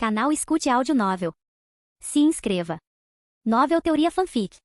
Canal Escute Áudio Novel. Se inscreva. Novel Teoria Fanfic.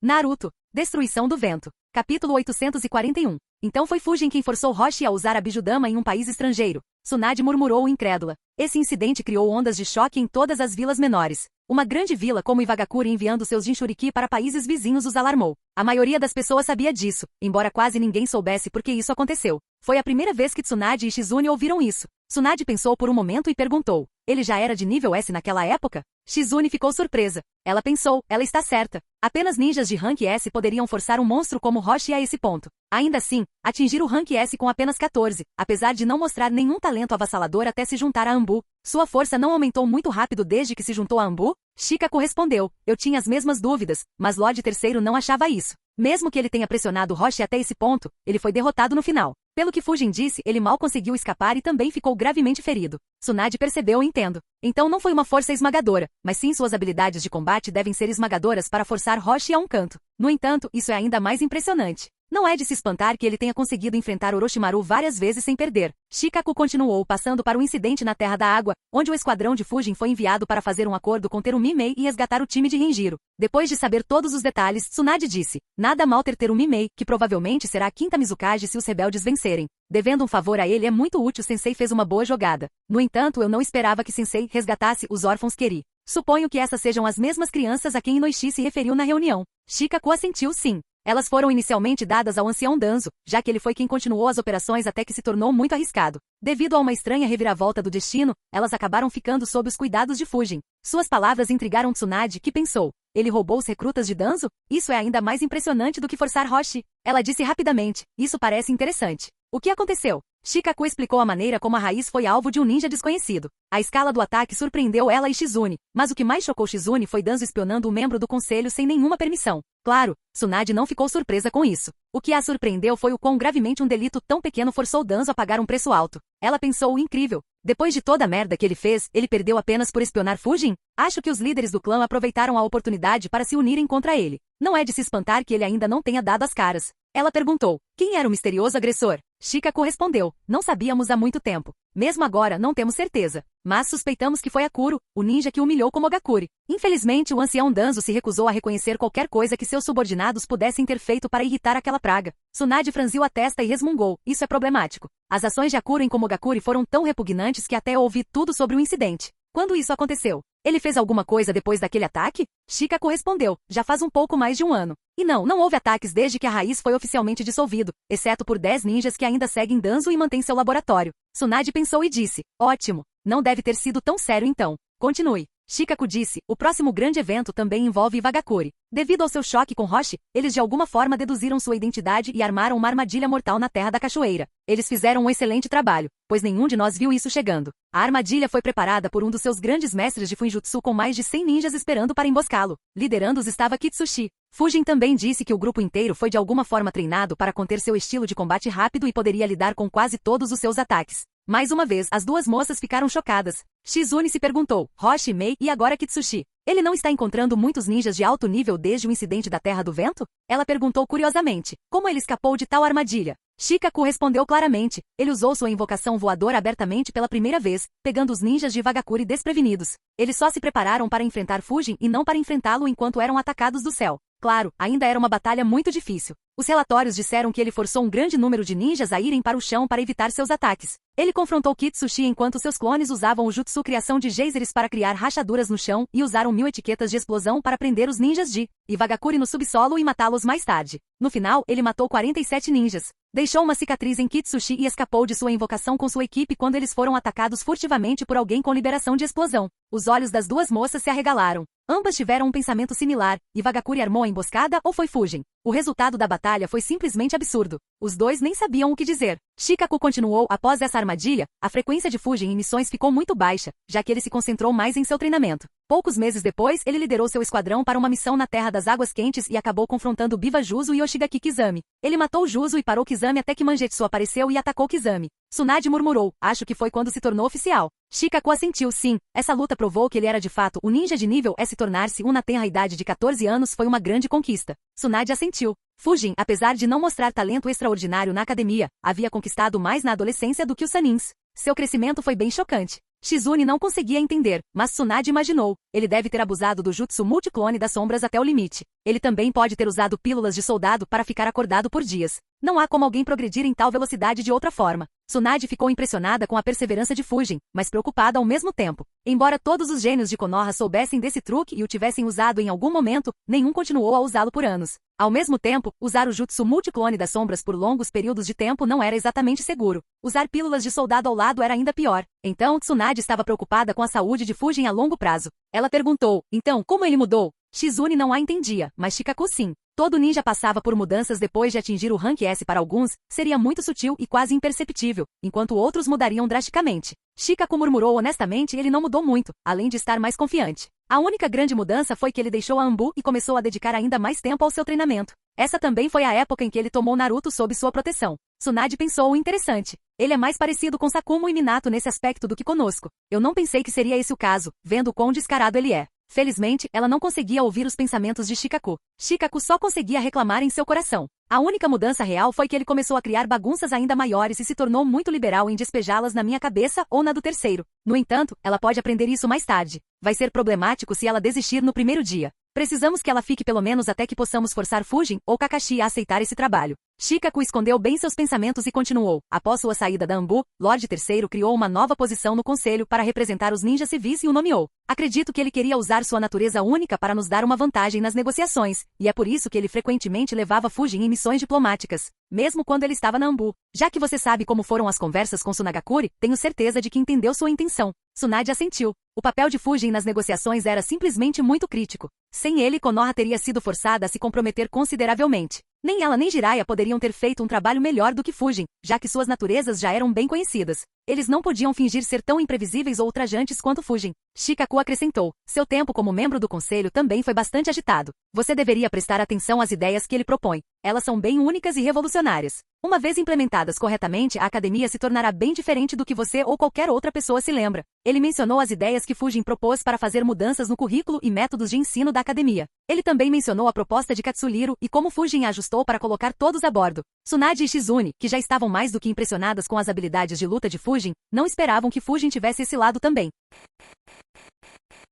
Naruto, Destruição do Vento. Capítulo 841. Então foi Fujin quem forçou Roshi a usar a Bijudama em um país estrangeiro. Tsunade murmurou incrédula. Esse incidente criou ondas de choque em todas as vilas menores. Uma grande vila como Iwagakure enviando seus Jinchuriki para países vizinhos os alarmou. A maioria das pessoas sabia disso, embora quase ninguém soubesse por que isso aconteceu. Foi a primeira vez que Tsunade e Shizune ouviram isso. Tsunade pensou por um momento e perguntou. Ele já era de nível S naquela época? Shizune ficou surpresa. Ela pensou, ela está certa. Apenas ninjas de rank S poderiam forçar um monstro como Roshi a esse ponto. Ainda assim, atingir o rank S com apenas 14, apesar de não mostrar nenhum talento avassalador até se juntar a Anbu. Sua força não aumentou muito rápido desde que se juntou a Anbu? Shika correspondeu. Eu tinha as mesmas dúvidas, mas Lorde III não achava isso. Mesmo que ele tenha pressionado Roshi até esse ponto, ele foi derrotado no final. Pelo que Fujin disse, ele mal conseguiu escapar e também ficou gravemente ferido. Tsunade percebeu e entendo. Então não foi uma força esmagadora, mas sim suas habilidades de combate devem ser esmagadoras para forçar Roshi a um canto. No entanto, isso é ainda mais impressionante. Não é de se espantar que ele tenha conseguido enfrentar Orochimaru várias vezes sem perder. Shikaku continuou passando para o incidente na Terra da Água, onde o esquadrão de Fujin foi enviado para fazer um acordo com Terumi Mei e resgatar o time de Renjiro. Depois de saber todos os detalhes, Tsunade disse, nada mal ter Terumi Mei, que provavelmente será a quinta Mizukage se os rebeldes vencerem. Devendo um favor a ele é muito útil. Sensei fez uma boa jogada. No entanto, eu não esperava que Sensei resgatasse os órfãos Keri. Suponho que essas sejam as mesmas crianças a quem Inoishi se referiu na reunião. Shikaku assentiu sim. Elas foram inicialmente dadas ao ancião Danzo, já que ele foi quem continuou as operações até que se tornou muito arriscado. Devido a uma estranha reviravolta do destino, elas acabaram ficando sob os cuidados de Fujin. Suas palavras intrigaram Tsunade, que pensou, ele roubou os recrutas de Danzo? Isso é ainda mais impressionante do que forçar Roshi. Ela disse rapidamente, isso parece interessante. O que aconteceu? Shikaku explicou a maneira como a raiz foi alvo de um ninja desconhecido. A escala do ataque surpreendeu ela e Shizune, mas o que mais chocou Shizune foi Danzo espionando um membro do conselho sem nenhuma permissão. Claro, Tsunade não ficou surpresa com isso. O que a surpreendeu foi o quão gravemente um delito tão pequeno forçou Danzo a pagar um preço alto. Ela pensou, incrível. Depois de toda a merda que ele fez, ele perdeu apenas por espionar Fujin? Acho que os líderes do clã aproveitaram a oportunidade para se unirem contra ele. Não é de se espantar que ele ainda não tenha dado as caras. Ela perguntou, quem era o misterioso agressor? Shikaku respondeu, não sabíamos há muito tempo. Mesmo agora não temos certeza, mas suspeitamos que foi Akuro, o ninja que humilhou Komogakure. Infelizmente o ancião Danzo se recusou a reconhecer qualquer coisa que seus subordinados pudessem ter feito para irritar aquela praga. Tsunade franziu a testa e resmungou, isso é problemático. As ações de Akuro em Komogakure foram tão repugnantes que até eu ouvi tudo sobre o incidente. Quando isso aconteceu? Ele fez alguma coisa depois daquele ataque? Shikaku respondeu, já faz um pouco mais de um ano. E não houve ataques desde que a raiz foi oficialmente dissolvido, exceto por 10 ninjas que ainda seguem Danzo e mantêm seu laboratório. Tsunade pensou e disse, ótimo, não deve ter sido tão sério então. Continue. Shikaku disse, o próximo grande evento também envolve Iwagakure. Devido ao seu choque com Roshi, eles de alguma forma deduziram sua identidade e armaram uma armadilha mortal na Terra da Cachoeira. Eles fizeram um excelente trabalho, pois nenhum de nós viu isso chegando. A armadilha foi preparada por um dos seus grandes mestres de Fuinjutsu com mais de 100 ninjas esperando para emboscá-lo. Liderando-os estava Kitsushi. Fujin também disse que o grupo inteiro foi de alguma forma treinado para conter seu estilo de combate rápido e poderia lidar com quase todos os seus ataques. Mais uma vez, as duas moças ficaram chocadas. Shizune se perguntou, Roshi, Mei e agora Kitsushi. Ele não está encontrando muitos ninjas de alto nível desde o incidente da Terra do Vento? Ela perguntou curiosamente, como ele escapou de tal armadilha? Shikaku respondeu claramente, ele usou sua invocação voadora abertamente pela primeira vez, pegando os ninjas de Iwagakure desprevenidos. Eles só se prepararam para enfrentar Fujin e não para enfrentá-lo enquanto eram atacados do céu. Claro, ainda era uma batalha muito difícil. Os relatórios disseram que ele forçou um grande número de ninjas a irem para o chão para evitar seus ataques. Ele confrontou Kitsushi enquanto seus clones usavam o jutsu criação de geysers para criar rachaduras no chão e usaram 1000 etiquetas de explosão para prender os ninjas de Iwagakure no subsolo e matá-los mais tarde. No final, ele matou 47 ninjas. Deixou uma cicatriz em Kitsushi e escapou de sua invocação com sua equipe quando eles foram atacados furtivamente por alguém com liberação de explosão. Os olhos das duas moças se arregalaram. Ambas tiveram um pensamento similar. Iwagakure armou a emboscada ou foi Fujin? O resultado da batalha foi simplesmente absurdo. Os dois nem sabiam o que dizer. Shikaku continuou, após essa armadilha, a frequência de Fujin em missões ficou muito baixa, já que ele se concentrou mais em seu treinamento. Poucos meses depois, ele liderou seu esquadrão para uma missão na Terra das Águas Quentes e acabou confrontando Biva Juzo e Yoshigaki Kizami. Ele matou Juzo e parou Kizami até que Mangetsu apareceu e atacou Kizami. Tsunade murmurou, acho que foi quando se tornou oficial. Shikaku assentiu sim, essa luta provou que ele era de fato o ninja de nível S. Tornar-se um na tenra idade de 14 anos foi uma grande conquista. Tsunade assentiu. Fujin, apesar de não mostrar talento extraordinário na academia, havia conquistado mais na adolescência do que os Sanins. Seu crescimento foi bem chocante. Shizune não conseguia entender, mas Tsunade imaginou. Ele deve ter abusado do jutsu multiclone das sombras até o limite. Ele também pode ter usado pílulas de soldado para ficar acordado por dias. Não há como alguém progredir em tal velocidade de outra forma. Tsunade ficou impressionada com a perseverança de Fujin, mas preocupada ao mesmo tempo. Embora todos os gênios de Konoha soubessem desse truque e o tivessem usado em algum momento, nenhum continuou a usá-lo por anos. Ao mesmo tempo, usar o jutsu multiclone das sombras por longos períodos de tempo não era exatamente seguro. Usar pílulas de soldado ao lado era ainda pior. Então, Tsunade estava preocupada com a saúde de Fujin a longo prazo. Ela perguntou, então, como ele mudou? Shizune não a entendia, mas Shikaku sim. Todo ninja passava por mudanças depois de atingir o rank S. Para alguns, seria muito sutil e quase imperceptível, enquanto outros mudariam drasticamente. Shikaku murmurou honestamente, ele não mudou muito, além de estar mais confiante. A única grande mudança foi que ele deixou a Anbu e começou a dedicar ainda mais tempo ao seu treinamento. Essa também foi a época em que ele tomou Naruto sob sua proteção. Tsunade pensou o interessante. Ele é mais parecido com Sakumo e Minato nesse aspecto do que conosco. Eu não pensei que seria esse o caso, vendo o quão descarado ele é. Felizmente, ela não conseguia ouvir os pensamentos de Shikaku. Shikaku só conseguia reclamar em seu coração. A única mudança real foi que ele começou a criar bagunças ainda maiores e se tornou muito liberal em despejá-las na minha cabeça ou na do terceiro. No entanto, ela pode aprender isso mais tarde. Vai ser problemático se ela desistir no primeiro dia. Precisamos que ela fique pelo menos até que possamos forçar Fujin ou Kakashi a aceitar esse trabalho. Shikaku escondeu bem seus pensamentos e continuou. Após sua saída da Anbu, Lorde III criou uma nova posição no conselho para representar os ninjas civis e o nomeou. Acredito que ele queria usar sua natureza única para nos dar uma vantagem nas negociações, e é por isso que ele frequentemente levava Fujin em missões diplomáticas, mesmo quando ele estava na Anbu. Já que você sabe como foram as conversas com Tsunagakure, tenho certeza de que entendeu sua intenção. Tsunade assentiu. O papel de Fujin nas negociações era simplesmente muito crítico. Sem ele, Konoha teria sido forçada a se comprometer consideravelmente. Nem ela nem Jiraiya poderiam ter feito um trabalho melhor do que Fujin, já que suas naturezas já eram bem conhecidas. Eles não podiam fingir ser tão imprevisíveis ou ultrajantes quanto Fujin. Shikaku acrescentou. Seu tempo como membro do conselho também foi bastante agitado. Você deveria prestar atenção às ideias que ele propõe. Elas são bem únicas e revolucionárias. Uma vez implementadas corretamente, a academia se tornará bem diferente do que você ou qualquer outra pessoa se lembra. Ele mencionou as ideias que Fujin propôs para fazer mudanças no currículo e métodos de ensino da academia. Ele também mencionou a proposta de Katsuhiro e como Fujin a ajustou para colocar todos a bordo. Tsunade e Shizune, que já estavam mais do que impressionadas com as habilidades de luta de Fujin, não esperavam que Fujin tivesse esse lado também.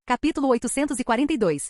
Capítulo 842.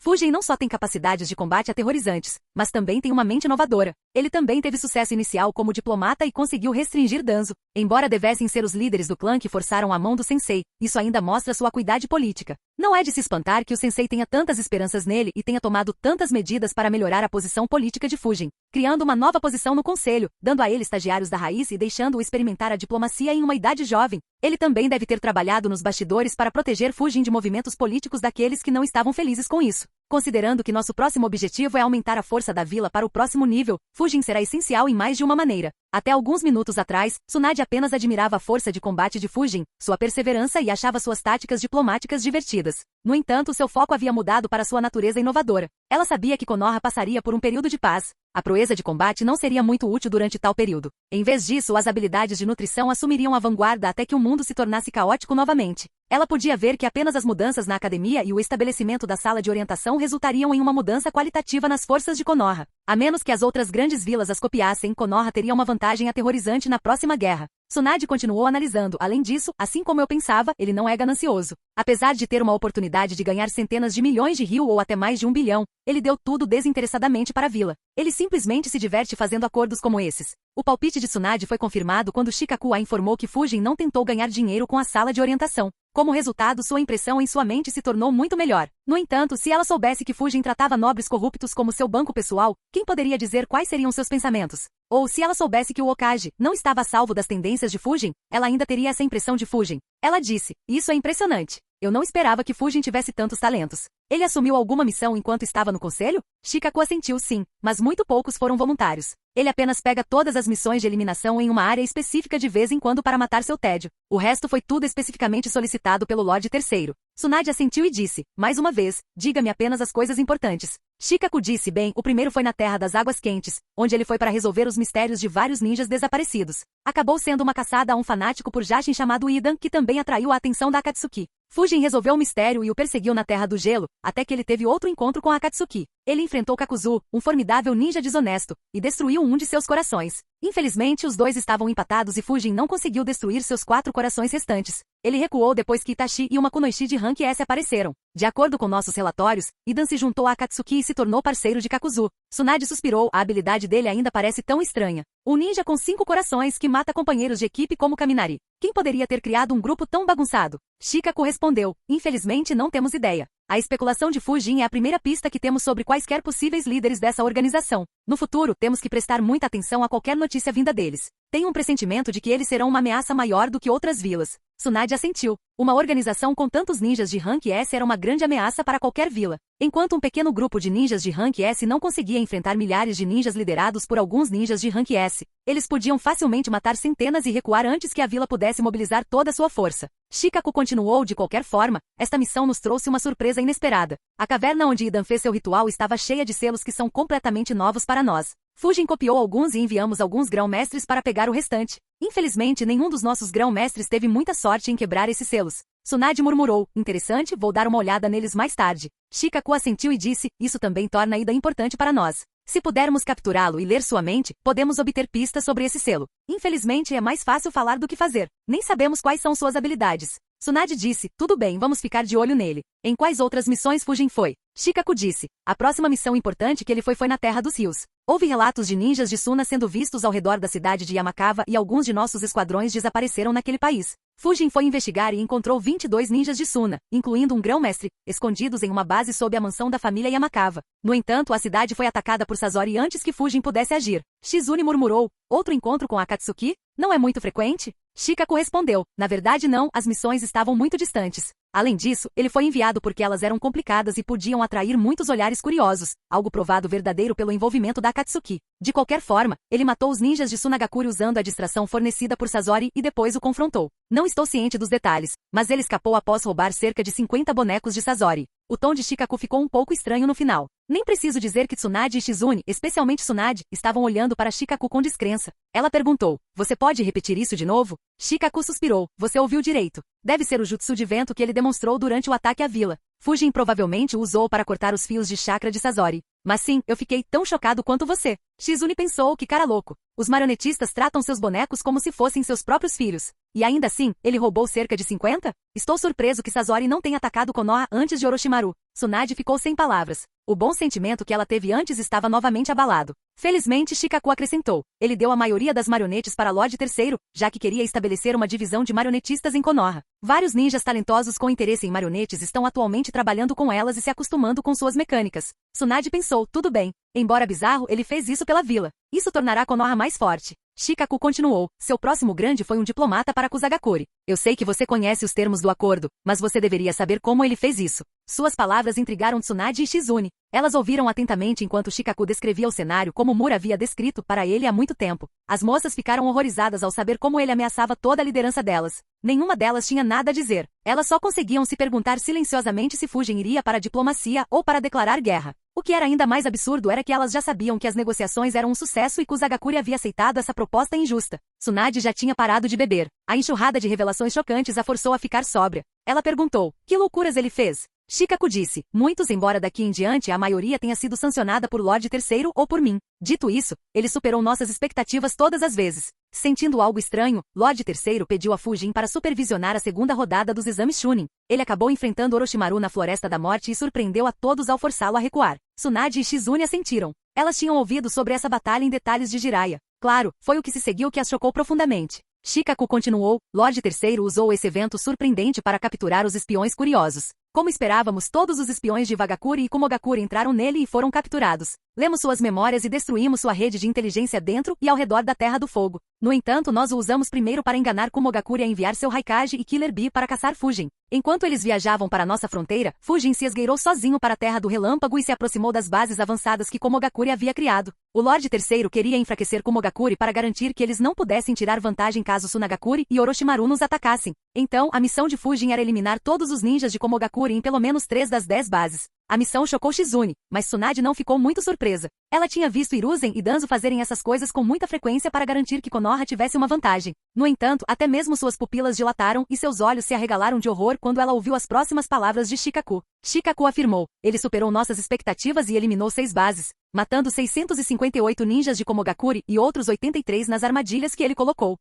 Fujin não só tem capacidades de combate aterrorizantes, mas também tem uma mente inovadora. Ele também teve sucesso inicial como diplomata e conseguiu restringir Danzo. Embora devessem ser os líderes do clã que forçaram a mão do sensei, isso ainda mostra sua acuidade política. Não é de se espantar que o sensei tenha tantas esperanças nele e tenha tomado tantas medidas para melhorar a posição política de Fujin, criando uma nova posição no conselho, dando a ele estagiários da raiz e deixando-o experimentar a diplomacia em uma idade jovem. Ele também deve ter trabalhado nos bastidores para proteger Fujin de movimentos políticos daqueles que não estavam felizes com isso. Considerando que nosso próximo objetivo é aumentar a força da vila para o próximo nível, Fujin será essencial em mais de uma maneira. Até alguns minutos atrás, Tsunade apenas admirava a força de combate de Fujin, sua perseverança e achava suas táticas diplomáticas divertidas. No entanto, seu foco havia mudado para sua natureza inovadora. Ela sabia que Konoha passaria por um período de paz. A proeza de combate não seria muito útil durante tal período. Em vez disso, as habilidades de nutrição assumiriam a vanguarda até que o mundo se tornasse caótico novamente. Ela podia ver que apenas as mudanças na academia e o estabelecimento da sala de orientação resultariam em uma mudança qualitativa nas forças de Konoha. A menos que as outras grandes vilas as copiassem, Konoha teria uma vantagem aterrorizante na próxima guerra. Tsunade continuou analisando. Além disso, assim como eu pensava, ele não é ganancioso. Apesar de ter uma oportunidade de ganhar centenas de milhões de ryu ou até mais de 1 bilhão, ele deu tudo desinteressadamente para a vila. Ele simplesmente se diverte fazendo acordos como esses. O palpite de Tsunade foi confirmado quando Shikaku a informou que Fujin não tentou ganhar dinheiro com a sala de orientação. Como resultado, sua impressão em sua mente se tornou muito melhor. No entanto, se ela soubesse que Fujin tratava nobres corruptos como seu banco pessoal, quem poderia dizer quais seriam seus pensamentos? Ou se ela soubesse que o Hokage não estava a salvo das tendências de Fujin, ela ainda teria essa impressão de Fujin. Ela disse, isso é impressionante. Eu não esperava que Fujin tivesse tantos talentos. Ele assumiu alguma missão enquanto estava no conselho? Shikaku assentiu sim, mas muito poucos foram voluntários. Ele apenas pega todas as missões de eliminação em uma área específica de vez em quando para matar seu tédio. O resto foi tudo especificamente solicitado pelo Lorde III. Tsunade assentiu e disse, mais uma vez, diga-me apenas as coisas importantes. Shikaku disse bem, o primeiro foi na Terra das Águas Quentes, onde ele foi para resolver os mistérios de vários ninjas desaparecidos. Acabou sendo uma caçada a um fanático por Jashin chamado Idan, que também atraiu a atenção da Akatsuki. Fujin resolveu o mistério e o perseguiu na Terra do Gelo, até que ele teve outro encontro com a Akatsuki. Ele enfrentou Kakuzu, um formidável ninja desonesto, e destruiu um de seus corações. Infelizmente os dois estavam empatados e Fujin não conseguiu destruir seus 4 corações restantes. Ele recuou depois que Itachi e uma Kunoichi de Rank S apareceram. De acordo com nossos relatórios, Idan se juntou a Akatsuki e se tornou parceiro de Kakuzu. Tsunade suspirou, a habilidade dele ainda parece tão estranha. Um ninja com 5 corações que mata companheiros de equipe como Kaminari. Quem poderia ter criado um grupo tão bagunçado? Shikaku respondeu, infelizmente não temos ideia. A especulação de Fujin é a primeira pista que temos sobre quaisquer possíveis líderes dessa organização. No futuro, temos que prestar muita atenção a qualquer notícia vinda deles. Tenho um pressentimento de que eles serão uma ameaça maior do que outras vilas. Tsunade assentiu. Uma organização com tantos ninjas de Rank S era uma grande ameaça para qualquer vila. Enquanto um pequeno grupo de ninjas de Rank S não conseguia enfrentar milhares de ninjas liderados por alguns ninjas de Rank S, eles podiam facilmente matar centenas e recuar antes que a vila pudesse mobilizar toda sua força. Shikaku continuou de qualquer forma, esta missão nos trouxe uma surpresa inesperada. A caverna onde Idan fez seu ritual estava cheia de selos que são completamente novos para nós. Fujin copiou alguns e enviamos alguns grão-mestres para pegar o restante. Infelizmente, nenhum dos nossos grão-mestres teve muita sorte em quebrar esses selos. Tsunade murmurou, interessante, vou dar uma olhada neles mais tarde. Shikaku assentiu e disse, isso também torna Idan importante para nós. Se pudermos capturá-lo e ler sua mente, podemos obter pistas sobre esse selo. Infelizmente, é mais fácil falar do que fazer. Nem sabemos quais são suas habilidades. Tsunade disse, tudo bem, vamos ficar de olho nele. Em quais outras missões Fujin foi? Shikaku disse, a próxima missão importante que ele foi na Terra dos Rios. Houve relatos de ninjas de Suna sendo vistos ao redor da cidade de Yamakawa e alguns de nossos esquadrões desapareceram naquele país. Fujin foi investigar e encontrou 22 ninjas de Suna, incluindo um grão-mestre, escondidos em uma base sob a mansão da família Yamakawa. No entanto, a cidade foi atacada por Sasori antes que Fujin pudesse agir. Shizune murmurou, outro encontro com Akatsuki? Não é muito frequente? Shikaku respondeu, na verdade não, as missões estavam muito distantes. Além disso, ele foi enviado porque elas eram complicadas e podiam atrair muitos olhares curiosos, algo provado verdadeiro pelo envolvimento da Akatsuki. De qualquer forma, ele matou os ninjas de Sunagakure usando a distração fornecida por Sasori e depois o confrontou. Não estou ciente dos detalhes, mas ele escapou após roubar cerca de 50 bonecos de Sasori. O tom de Shikaku ficou um pouco estranho no final. Nem preciso dizer que Tsunade e Shizune, especialmente Tsunade, estavam olhando para Shikaku com descrença. Ela perguntou, você pode repetir isso de novo? Shikaku suspirou, você ouviu direito. Deve ser o jutsu de vento que ele demonstrou durante o ataque à vila. Fujin provavelmente o usou para cortar os fios de chakra de Sasori. Mas sim, eu fiquei tão chocado quanto você. Shizune pensou, que cara louco. Os marionetistas tratam seus bonecos como se fossem seus próprios filhos. E ainda assim, ele roubou cerca de 50? Estou surpreso que Sasori não tenha atacado Konoha antes de Orochimaru. Tsunade ficou sem palavras. O bom sentimento que ela teve antes estava novamente abalado. Felizmente, Shikaku acrescentou. Ele deu a maioria das marionetes para Lorde III, já que queria estabelecer uma divisão de marionetistas em Konoha. Vários ninjas talentosos com interesse em marionetes estão atualmente trabalhando com elas e se acostumando com suas mecânicas. Tsunade pensou, tudo bem. Embora bizarro, ele fez isso pela vila. Isso tornará Konoha mais forte. Shikaku continuou, seu próximo grande foi um diplomata para Kusagakure. Eu sei que você conhece os termos do acordo, mas você deveria saber como ele fez isso. Suas palavras intrigaram Tsunade e Shizune. Elas ouviram atentamente enquanto Shikaku descrevia o cenário como Mura havia descrito para ele há muito tempo. As moças ficaram horrorizadas ao saber como ele ameaçava toda a liderança delas. Nenhuma delas tinha nada a dizer. Elas só conseguiam se perguntar silenciosamente se Fujin iria para a diplomacia ou para declarar guerra. O que era ainda mais absurdo era que elas já sabiam que as negociações eram um sucesso e Kusagakure havia aceitado essa proposta injusta. Tsunade já tinha parado de beber. A enxurrada de revelações chocantes a forçou a ficar sóbria. Ela perguntou, que loucuras ele fez? Shikaku disse, muitos embora daqui em diante a maioria tenha sido sancionada por Lorde III ou por mim. Dito isso, ele superou nossas expectativas todas as vezes. Sentindo algo estranho, Lorde III pediu a Fujin para supervisionar a segunda rodada dos exames Chunin. Ele acabou enfrentando Orochimaru na Floresta da Morte e surpreendeu a todos ao forçá-lo a recuar. Tsunade e Shizune assentiram. Elas tinham ouvido sobre essa batalha em detalhes de Jiraiya. Claro, foi o que se seguiu que as chocou profundamente. Shikaku continuou, Lorde III usou esse evento surpreendente para capturar os espiões curiosos. Como esperávamos, todos os espiões de Vagakure e Kumogakure entraram nele e foram capturados. Lemos suas memórias e destruímos sua rede de inteligência dentro e ao redor da Terra do Fogo. No entanto, nós o usamos primeiro para enganar Kumogakure a enviar seu Raikage e Killer Bee para caçar Fujin. Enquanto eles viajavam para nossa fronteira, Fujin se esgueirou sozinho para a Terra do Relâmpago e se aproximou das bases avançadas que Kumogakure havia criado. O Lorde III queria enfraquecer Kumogakure para garantir que eles não pudessem tirar vantagem caso Sunagakure e Orochimaru nos atacassem. Então, a missão de Fujin era eliminar todos os ninjas de Kumogakure em pelo menos 3 das 10 bases. A missão chocou Shizune, mas Tsunade não ficou muito surpresa. Ela tinha visto Hiruzen e Danzo fazerem essas coisas com muita frequência para garantir que Konoha tivesse uma vantagem. No entanto, até mesmo suas pupilas dilataram e seus olhos se arregalaram de horror quando ela ouviu as próximas palavras de Shikaku. Shikaku afirmou: ele superou nossas expectativas e eliminou 6 bases, matando 658 ninjas de Komogakure e outros 83 nas armadilhas que ele colocou.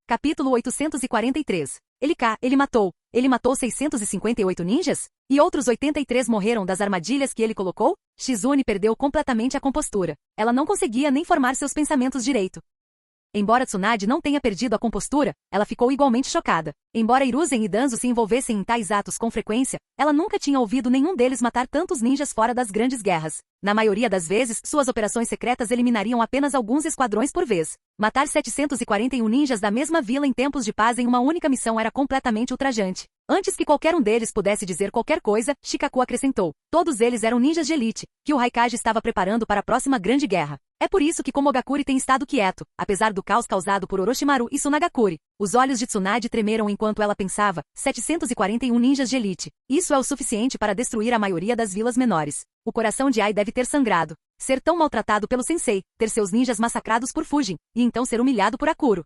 Capítulo 843. Ele matou. Ele matou 658 ninjas? E outros 83 morreram das armadilhas que ele colocou? Shizune perdeu completamente a compostura. Ela não conseguia nem formar seus pensamentos direito. Embora Tsunade não tenha perdido a compostura, ela ficou igualmente chocada. Embora Hiruzen e Danzo se envolvessem em tais atos com frequência, ela nunca tinha ouvido nenhum deles matar tantos ninjas fora das grandes guerras. Na maioria das vezes, suas operações secretas eliminariam apenas alguns esquadrões por vez. Matar 741 ninjas da mesma vila em tempos de paz em uma única missão era completamente ultrajante. Antes que qualquer um deles pudesse dizer qualquer coisa, Shikaku acrescentou: todos eles eram ninjas de elite, que o Raikage estava preparando para a próxima grande guerra. É por isso que Komogakure tem estado quieto, apesar do caos causado por Orochimaru e Tsunagakure. Os olhos de Tsunade tremeram enquanto ela pensava: 741 ninjas de elite. Isso é o suficiente para destruir a maioria das vilas menores. O coração de Ai deve ter sangrado. Ser tão maltratado pelo sensei, ter seus ninjas massacrados por Fujin, e então ser humilhado por Akuro.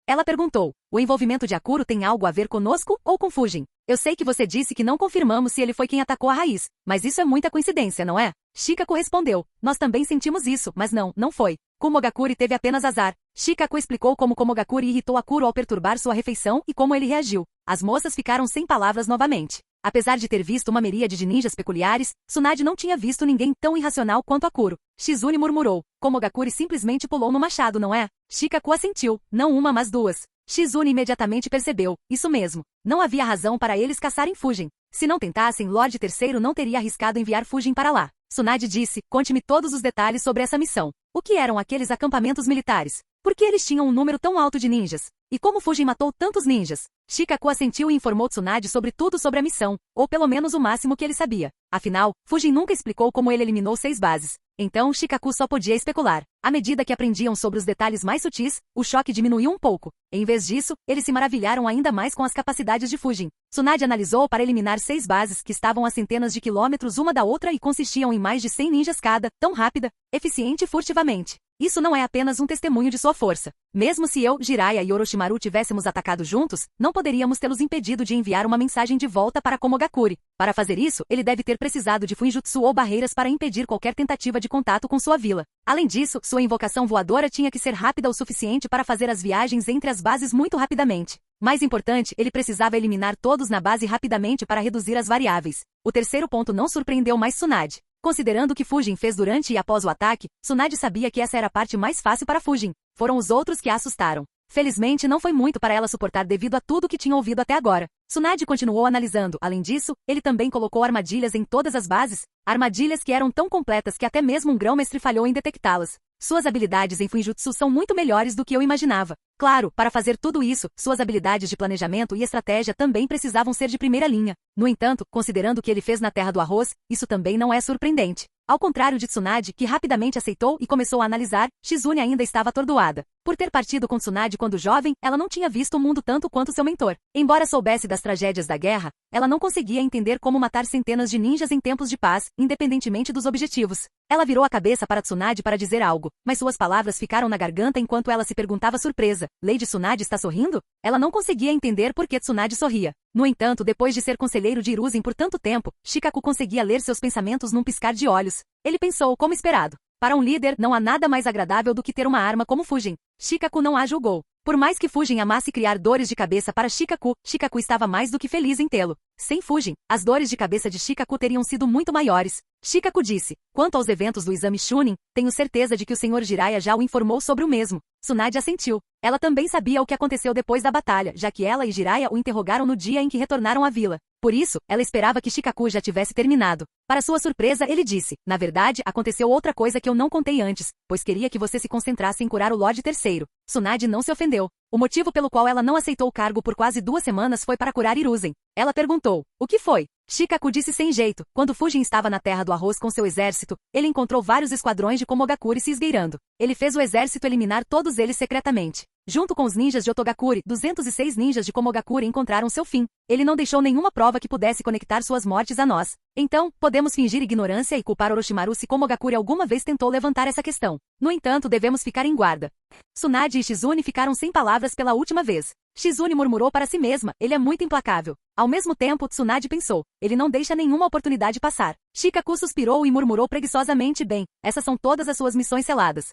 Ela perguntou: o envolvimento de Akuro tem algo a ver conosco ou com Fujin? Eu sei que você disse que não confirmamos se ele foi quem atacou a raiz, mas isso é muita coincidência, não é? Shikaku respondeu: nós também sentimos isso, mas não foi. Komogakure teve apenas azar. Shikaku explicou como Komogakure irritou Akuro ao perturbar sua refeição e como ele reagiu. As moças ficaram sem palavras novamente. Apesar de ter visto uma miríade de ninjas peculiares, Tsunade não tinha visto ninguém tão irracional quanto Akuro. Shizune murmurou: Komogakure simplesmente pulou no machado, não é? Shikaku assentiu: não uma, mas 2. Shizune imediatamente percebeu: isso mesmo. Não havia razão para eles caçarem Fujin. Se não tentassem, Lorde Terceiro não teria arriscado enviar Fujin para lá. Tsunade disse: conte-me todos os detalhes sobre essa missão. O que eram aqueles acampamentos militares? Por que eles tinham um número tão alto de ninjas? E como Fujin matou tantos ninjas? Shikaku assentiu e informou Tsunade sobre tudo sobre a missão, ou pelo menos o máximo que ele sabia. Afinal, Fujin nunca explicou como ele eliminou 6 bases. Então Shikaku só podia especular. À medida que aprendiam sobre os detalhes mais sutis, o choque diminuiu um pouco. Em vez disso, eles se maravilharam ainda mais com as capacidades de Fujin. Tsunade analisou para eliminar 6 bases que estavam a centenas de quilômetros uma da outra e consistiam em mais de 100 ninjas cada, tão rápida, eficiente e furtivamente. Isso não é apenas um testemunho de sua força. Mesmo se eu, Jiraiya e Orochimaru tivéssemos atacado juntos, não poderíamos tê-los impedido de enviar uma mensagem de volta para Komogakure. Para fazer isso, ele deve ter precisado de Fuinjutsu ou barreiras para impedir qualquer tentativa de contato com sua vila. Além disso, sua invocação voadora tinha que ser rápida o suficiente para fazer as viagens entre as bases muito rapidamente. Mais importante, ele precisava eliminar todos na base rapidamente para reduzir as variáveis. O terceiro ponto não surpreendeu mais Tsunade. Considerando o que Fujin fez durante e após o ataque, Tsunade sabia que essa era a parte mais fácil para Fujin. Foram os outros que a assustaram. Felizmente não foi muito para ela suportar devido a tudo que tinha ouvido até agora. Tsunade continuou analisando. Além disso, ele também colocou armadilhas em todas as bases, armadilhas que eram tão completas que até mesmo um grão-mestre falhou em detectá-las. Suas habilidades em Fuinjutsu são muito melhores do que eu imaginava. Claro, para fazer tudo isso, suas habilidades de planejamento e estratégia também precisavam ser de primeira linha. No entanto, considerando o que ele fez na Terra do Arroz, isso também não é surpreendente. Ao contrário de Tsunade, que rapidamente aceitou e começou a analisar, Shizune ainda estava atordoada. Por ter partido com Tsunade quando jovem, ela não tinha visto o mundo tanto quanto seu mentor. Embora soubesse das tragédias da guerra, ela não conseguia entender como matar centenas de ninjas em tempos de paz, independentemente dos objetivos. Ela virou a cabeça para Tsunade para dizer algo, mas suas palavras ficaram na garganta enquanto ela se perguntava surpresa: Lady Tsunade está sorrindo? Ela não conseguia entender por que Tsunade sorria. No entanto, depois de ser conselheiro de Hiruzen por tanto tempo, Shikaku conseguia ler seus pensamentos num piscar de olhos. Ele pensou como esperado. Para um líder, não há nada mais agradável do que ter uma arma como Fujin. Shikaku não a julgou. Por mais que Fujin amasse criar dores de cabeça para Shikaku, Shikaku estava mais do que feliz em tê-lo. Sem Fujin, as dores de cabeça de Shikaku teriam sido muito maiores. Shikaku disse: quanto aos eventos do exame Chunin, tenho certeza de que o Sr. Jiraiya já o informou sobre o mesmo. Tsunade assentiu. Ela também sabia o que aconteceu depois da batalha, já que ela e Jiraiya o interrogaram no dia em que retornaram à vila. Por isso, ela esperava que Shikaku já tivesse terminado. Para sua surpresa, ele disse: na verdade, aconteceu outra coisa que eu não contei antes, pois queria que você se concentrasse em curar o Lorde Terceiro. Tsunade não se ofendeu. O motivo pelo qual ela não aceitou o cargo por quase 2 semanas foi para curar Hiruzen. Ela perguntou: o que foi? Shikaku disse sem jeito. Quando Fujin estava na Terra do Arroz com seu exército, ele encontrou vários esquadrões de Komogakuri se esgueirando. Ele fez o exército eliminar todos eles secretamente. Junto com os ninjas de Otogakuri, 206 ninjas de Komogakuri encontraram seu fim. Ele não deixou nenhuma prova que pudesse conectar suas mortes a nós. Então, podemos fingir ignorância e culpar Orochimaru se Komogakuri alguma vez tentou levantar essa questão. No entanto, devemos ficar em guarda. Tsunade e Shizune ficaram sem palavras pela última vez. Shizune murmurou para si mesma, ele é muito implacável. Ao mesmo tempo, Tsunade pensou, ele não deixa nenhuma oportunidade passar. Shikaku suspirou e murmurou preguiçosamente, bem, essas são todas as suas missões seladas.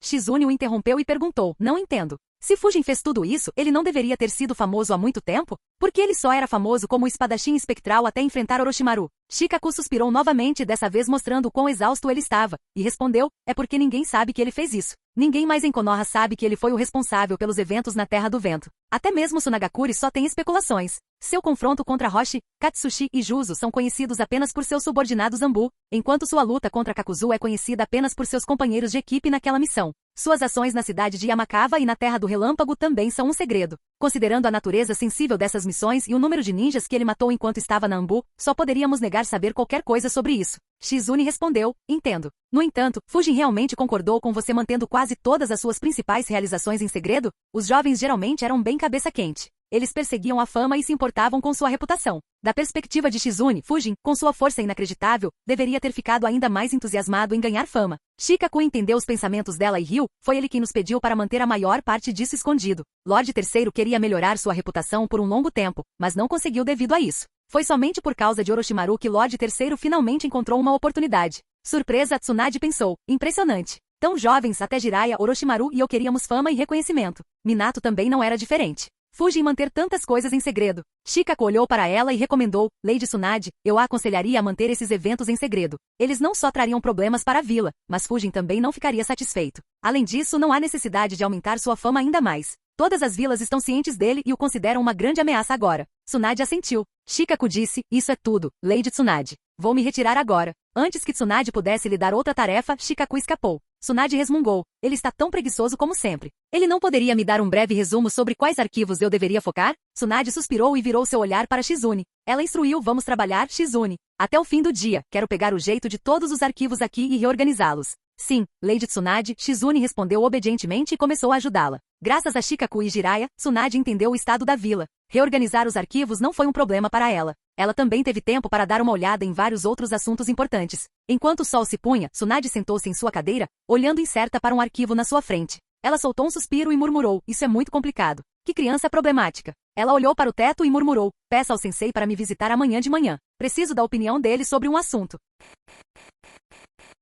Shizune o interrompeu e perguntou, não entendo. Se Fujin fez tudo isso, ele não deveria ter sido famoso há muito tempo? Porque ele só era famoso como o espadachim espectral até enfrentar Orochimaru. Shikaku suspirou novamente, dessa vez mostrando o quão exausto ele estava, e respondeu, é porque ninguém sabe que ele fez isso. Ninguém mais em Konoha sabe que ele foi o responsável pelos eventos na Terra do Vento. Até mesmo Tsunagakuri só tem especulações. Seu confronto contra Roshi, Katsushi e Juzo são conhecidos apenas por seus subordinados Anbu, enquanto sua luta contra Kakuzu é conhecida apenas por seus companheiros de equipe naquela missão. Suas ações na cidade de Yamakawa e na Terra do Relâmpago também são um segredo. Considerando a natureza sensível dessas missões e o número de ninjas que ele matou enquanto estava na Anbu, só poderíamos negar saber qualquer coisa sobre isso. Shizune respondeu, entendo. No entanto, Fujin realmente concordou com você mantendo quase todas as suas principais realizações em segredo? Os jovens geralmente eram bem cabeça quente. Eles perseguiam a fama e se importavam com sua reputação. Da perspectiva de Shizune, Fujin, com sua força inacreditável, deveria ter ficado ainda mais entusiasmado em ganhar fama. Shikaku entendeu os pensamentos dela e riu, foi ele quem nos pediu para manter a maior parte disso escondido. Lorde III queria melhorar sua reputação por um longo tempo, mas não conseguiu devido a isso. Foi somente por causa de Orochimaru que Lorde III finalmente encontrou uma oportunidade. Surpresa, Tsunade pensou, impressionante. Tão jovens, até Jiraiya, Orochimaru e eu queríamos fama e reconhecimento. Minato também não era diferente. Fujin manter tantas coisas em segredo. Shikaku olhou para ela e recomendou, Lady Tsunade, eu a aconselharia a manter esses eventos em segredo. Eles não só trariam problemas para a vila, mas Fujin também não ficaria satisfeito. Além disso, não há necessidade de aumentar sua fama ainda mais. Todas as vilas estão cientes dele e o consideram uma grande ameaça agora. Tsunade assentiu. Shikaku disse, isso é tudo, Lady Tsunade. Vou me retirar agora. Antes que Tsunade pudesse lhe dar outra tarefa, Shikaku escapou. Tsunade resmungou. Ele está tão preguiçoso como sempre. Ele não poderia me dar um breve resumo sobre quais arquivos eu deveria focar? Tsunade suspirou e virou seu olhar para Shizune. Ela instruiu, vamos trabalhar, Shizune. Até o fim do dia, quero pegar o jeito de todos os arquivos aqui e reorganizá-los. Sim, Lady Tsunade, Shizune respondeu obedientemente e começou a ajudá-la. Graças a Shikaku e Jiraiya, Tsunade entendeu o estado da vila. Reorganizar os arquivos não foi um problema para ela. Ela também teve tempo para dar uma olhada em vários outros assuntos importantes. Enquanto o sol se punha, Tsunade sentou-se em sua cadeira, olhando incerta para um arquivo na sua frente. Ela soltou um suspiro e murmurou, isso é muito complicado. Que criança problemática. Ela olhou para o teto e murmurou, peça ao sensei para me visitar amanhã de manhã. Preciso da opinião dele sobre um assunto.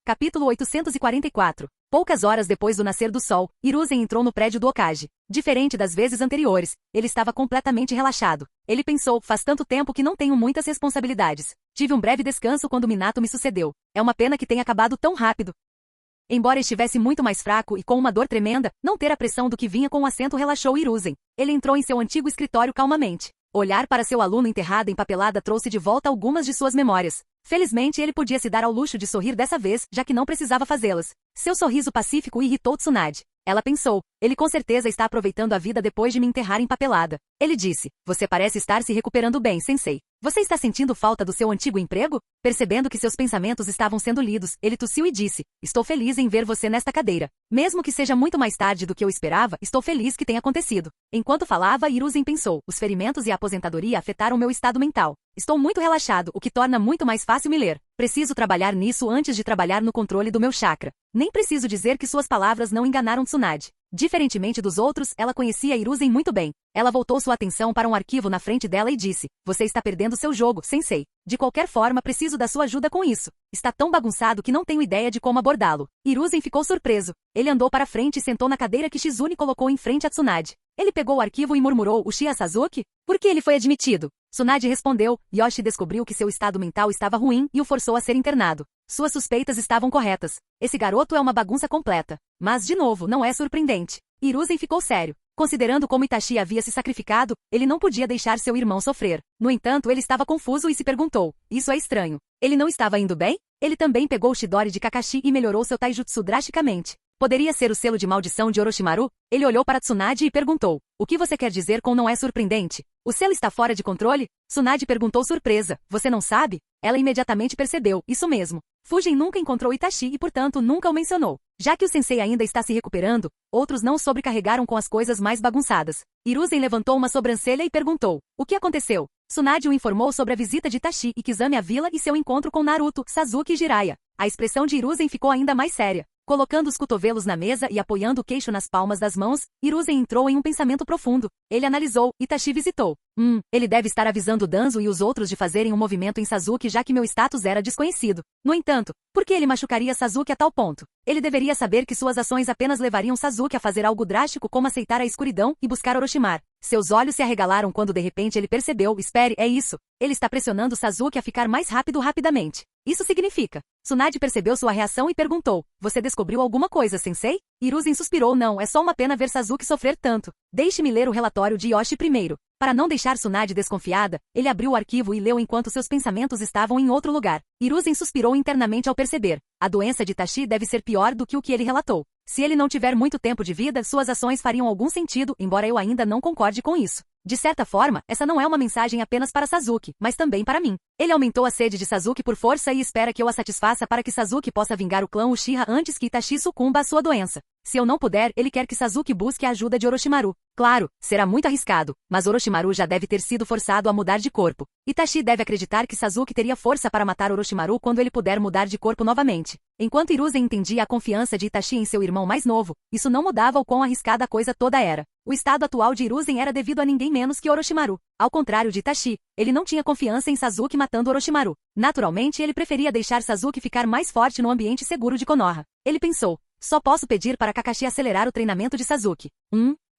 Capítulo 844. Poucas horas depois do nascer do sol, Hiruzen entrou no prédio do Hokage. Diferente das vezes anteriores, ele estava completamente relaxado. Ele pensou, faz tanto tempo que não tenho muitas responsabilidades. Tive um breve descanso quando Minato me sucedeu. É uma pena que tenha acabado tão rápido. Embora estivesse muito mais fraco e com uma dor tremenda, não ter a pressão do que vinha com o assento relaxou Hiruzen. Ele entrou em seu antigo escritório calmamente. Olhar para seu aluno enterrado em papelada trouxe de volta algumas de suas memórias. Felizmente ele podia se dar ao luxo de sorrir dessa vez, já que não precisava fazê-las. Seu sorriso pacífico irritou Tsunade. Ela pensou, ele com certeza está aproveitando a vida depois de me enterrar em papelada. Ele disse, você parece estar se recuperando bem, sensei. Você está sentindo falta do seu antigo emprego? Percebendo que seus pensamentos estavam sendo lidos, ele tossiu e disse, estou feliz em ver você nesta cadeira. Mesmo que seja muito mais tarde do que eu esperava, estou feliz que tenha acontecido. Enquanto falava, Hiruzen pensou, os ferimentos e a aposentadoria afetaram meu estado mental. Estou muito relaxado, o que torna muito mais fácil me ler. Preciso trabalhar nisso antes de trabalhar no controle do meu chakra. Nem preciso dizer que suas palavras não enganaram Tsunade. Diferentemente dos outros, ela conhecia Hiruzen muito bem. Ela voltou sua atenção para um arquivo na frente dela e disse, você está perdendo seu jogo, sensei. De qualquer forma, preciso da sua ajuda com isso. Está tão bagunçado que não tenho ideia de como abordá-lo. Hiruzen ficou surpreso. Ele andou para frente e sentou na cadeira que Shizune colocou em frente a Tsunade. Ele pegou o arquivo e murmurou, Uchiha Sasuke? Por que ele foi admitido? Tsunade respondeu, Yoshi descobriu que seu estado mental estava ruim e o forçou a ser internado. Suas suspeitas estavam corretas. Esse garoto é uma bagunça completa. Mas, de novo, não é surpreendente. Hiruzen ficou sério. Considerando como Itachi havia se sacrificado, ele não podia deixar seu irmão sofrer. No entanto, ele estava confuso e se perguntou, isso é estranho. Ele não estava indo bem? Ele também pegou o Chidori de Kakashi e melhorou seu taijutsu drasticamente. Poderia ser o selo de maldição de Orochimaru? Ele olhou para Tsunade e perguntou, o que você quer dizer com não é surpreendente? O selo está fora de controle? Tsunade perguntou surpresa, você não sabe? Ela imediatamente percebeu, isso mesmo. Fujin nunca encontrou Itachi e portanto nunca o mencionou. Já que o sensei ainda está se recuperando, outros não o sobrecarregaram com as coisas mais bagunçadas. Hiruzen levantou uma sobrancelha e perguntou, o que aconteceu? Tsunade o informou sobre a visita de Itachi e Kizame à vila e seu encontro com Naruto, Sasuke e Jiraiya. A expressão de Hiruzen ficou ainda mais séria. Colocando os cotovelos na mesa e apoiando o queixo nas palmas das mãos, Hiruzen entrou em um pensamento profundo. Ele analisou, Itachi visitou. Ele deve estar avisando Danzo e os outros de fazerem um movimento em Sasuke já que meu status era desconhecido. No entanto, por que ele machucaria Sasuke a tal ponto? Ele deveria saber que suas ações apenas levariam Sasuke a fazer algo drástico como aceitar a escuridão e buscar Orochimaru. Seus olhos se arregalaram quando de repente ele percebeu, espere, é isso. Ele está pressionando Sasuke a ficar mais rápido rapidamente. Isso significa. Tsunade percebeu sua reação e perguntou, você descobriu alguma coisa, sensei? Hiruzen suspirou, não, é só uma pena ver Sasuke sofrer tanto. Deixe-me ler o relatório de Yoshi primeiro. Para não deixar Tsunade desconfiada, ele abriu o arquivo e leu enquanto seus pensamentos estavam em outro lugar. Hiruzen suspirou internamente ao perceber. A doença de Itachi deve ser pior do que o que ele relatou. Se ele não tiver muito tempo de vida, suas ações fariam algum sentido, embora eu ainda não concorde com isso. De certa forma, essa não é uma mensagem apenas para Sasuke, mas também para mim. Ele aumentou a sede de Sasuke por força e espera que eu a satisfaça para que Sasuke possa vingar o clã Uchiha antes que Itachi sucumba à sua doença. Se eu não puder, ele quer que Sasuke busque a ajuda de Orochimaru. Claro, será muito arriscado, mas Orochimaru já deve ter sido forçado a mudar de corpo. Itachi deve acreditar que Sasuke teria força para matar Orochimaru quando ele puder mudar de corpo novamente. Enquanto Hiruzen entendia a confiança de Itachi em seu irmão mais novo, isso não mudava o quão arriscada a coisa toda era. O estado atual de Hiruzen era devido a ninguém menos que Orochimaru. Ao contrário de Itachi, ele não tinha confiança em Sasuke matando Orochimaru. Naturalmente, ele preferia deixar Sasuke ficar mais forte no ambiente seguro de Konoha. Ele pensou, só posso pedir para Kakashi acelerar o treinamento de Sasuke.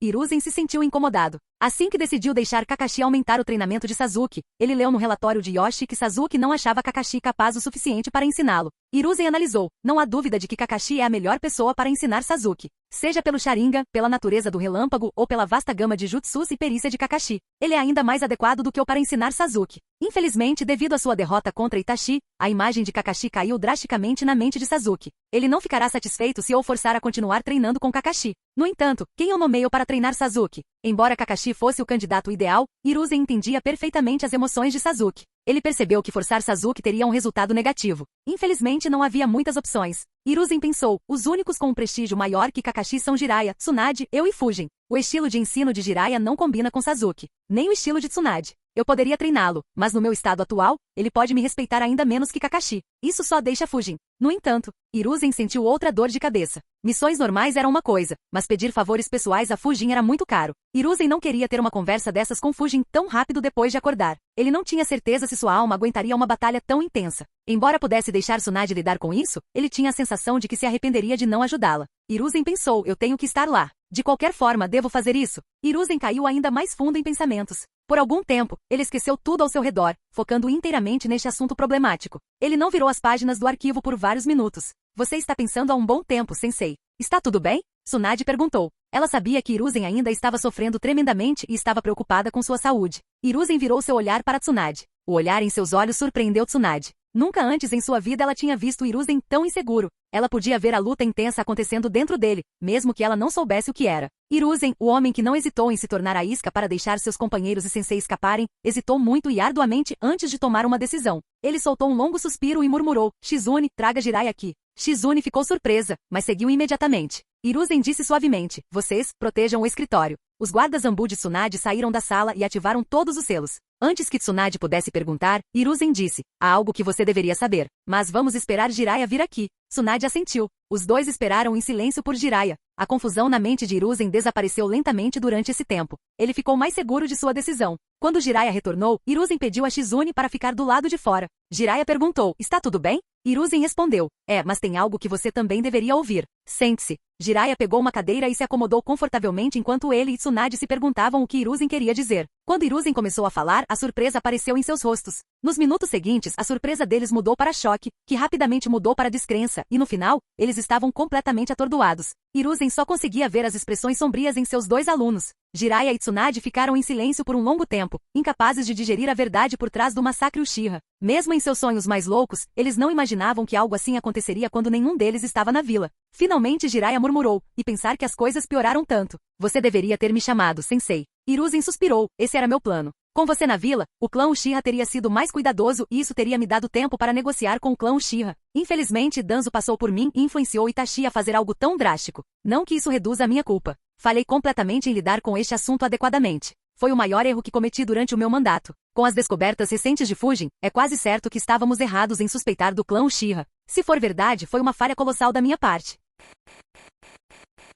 Hiruzen se sentiu incomodado. Assim que decidiu deixar Kakashi aumentar o treinamento de Sasuke, ele leu no relatório de Yoshi que Sasuke não achava Kakashi capaz o suficiente para ensiná-lo. Hiruzen analisou, não há dúvida de que Kakashi é a melhor pessoa para ensinar Sasuke. Seja pelo Sharingan, pela natureza do relâmpago ou pela vasta gama de jutsus e perícia de Kakashi. Ele é ainda mais adequado do que eu para ensinar Sasuke. Infelizmente, devido à sua derrota contra Itachi, a imagem de Kakashi caiu drasticamente na mente de Sasuke. Ele não ficará satisfeito se eu o forçar a continuar treinando com Kakashi. No entanto, quem eu nomeio para treinar Sasuke? Embora Kakashi fosse o candidato ideal, Hiruzen entendia perfeitamente as emoções de Sasuke. Ele percebeu que forçar Sasuke teria um resultado negativo. Infelizmente não havia muitas opções. Hiruzen pensou, os únicos com um prestígio maior que Kakashi são Jiraiya, Tsunade, eu e Fujin. O estilo de ensino de Jiraiya não combina com Sasuke, nem o estilo de Tsunade. Eu poderia treiná-lo, mas no meu estado atual, ele pode me respeitar ainda menos que Kakashi. Isso só deixa Fujin. No entanto, Hiruzen sentiu outra dor de cabeça. Missões normais eram uma coisa, mas pedir favores pessoais a Fujin era muito caro. Hiruzen não queria ter uma conversa dessas com Fujin tão rápido depois de acordar. Ele não tinha certeza se sua alma aguentaria uma batalha tão intensa. Embora pudesse deixar Tsunade lidar com isso, ele tinha a sensação de que se arrependeria de não ajudá-la. Hiruzen pensou, eu tenho que estar lá. De qualquer forma, devo fazer isso. Hiruzen caiu ainda mais fundo em pensamentos. Por algum tempo, ele esqueceu tudo ao seu redor, focando inteiramente neste assunto problemático. Ele não virou as páginas do arquivo por vários minutos. Você está pensando há um bom tempo, sensei. Está tudo bem? Tsunade perguntou. Ela sabia que Hiruzen ainda estava sofrendo tremendamente e estava preocupada com sua saúde. Hiruzen virou seu olhar para Tsunade. O olhar em seus olhos surpreendeu Tsunade. Nunca antes em sua vida ela tinha visto Hiruzen tão inseguro. Ela podia ver a luta intensa acontecendo dentro dele, mesmo que ela não soubesse o que era. Hiruzen, o homem que não hesitou em se tornar a isca para deixar seus companheiros e sensei escaparem, hesitou muito e arduamente antes de tomar uma decisão. Ele soltou um longo suspiro e murmurou, Shizune, traga Jiraiya aqui. Shizune ficou surpresa, mas seguiu imediatamente. Hiruzen disse suavemente, vocês, protejam o escritório. Os guardas Anbu de Tsunade saíram da sala e ativaram todos os selos. Antes que Tsunade pudesse perguntar, Hiruzen disse, há algo que você deveria saber. Mas vamos esperar Jiraiya vir aqui. Tsunade assentiu. Os dois esperaram em silêncio por Jiraiya. A confusão na mente de Hiruzen desapareceu lentamente durante esse tempo. Ele ficou mais seguro de sua decisão. Quando Jiraiya retornou, Hiruzen pediu a Shizune para ficar do lado de fora. Jiraiya perguntou, está tudo bem? Hiruzen respondeu, mas tem algo que você também deveria ouvir. Sente-se. Jiraiya pegou uma cadeira e se acomodou confortavelmente enquanto ele e Tsunade se perguntavam o que Hiruzen queria dizer. Quando Hiruzen começou a falar, a surpresa apareceu em seus rostos. Nos minutos seguintes, a surpresa deles mudou para choque, que rapidamente mudou para descrença, e no final, eles estavam completamente atordoados. Hiruzen só conseguia ver as expressões sombrias em seus dois alunos. Jiraiya e Tsunade ficaram em silêncio por um longo tempo, incapazes de digerir a verdade por trás do massacre Uchiha. Mesmo em seus sonhos mais loucos, eles não imaginavam que algo assim aconteceria quando nenhum deles estava na vila. Finalmente Jiraiya murmurou, e pensar que as coisas pioraram tanto. Você deveria ter me chamado, sensei. Hiruzen suspirou, esse era meu plano. Com você na vila, o clã Uchiha teria sido mais cuidadoso e isso teria me dado tempo para negociar com o clã Uchiha. Infelizmente, Danzo passou por mim e influenciou Itachi a fazer algo tão drástico. Não que isso reduza a minha culpa. Falhei completamente em lidar com este assunto adequadamente. Foi o maior erro que cometi durante o meu mandato. Com as descobertas recentes de Fujin, é quase certo que estávamos errados em suspeitar do clã Uchiha. Se for verdade, foi uma falha colossal da minha parte.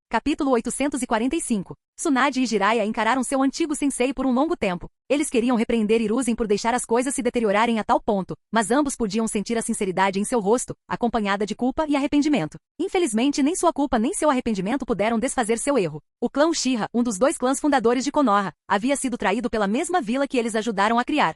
Capítulo 845. Tsunade e Jiraiya encararam seu antigo sensei por um longo tempo. Eles queriam repreender Hiruzen por deixar as coisas se deteriorarem a tal ponto, mas ambos podiam sentir a sinceridade em seu rosto, acompanhada de culpa e arrependimento. Infelizmente, nem sua culpa nem seu arrependimento puderam desfazer seu erro. O clã Uchiha, um dos 2 clãs fundadores de Konoha, havia sido traído pela mesma vila que eles ajudaram a criar.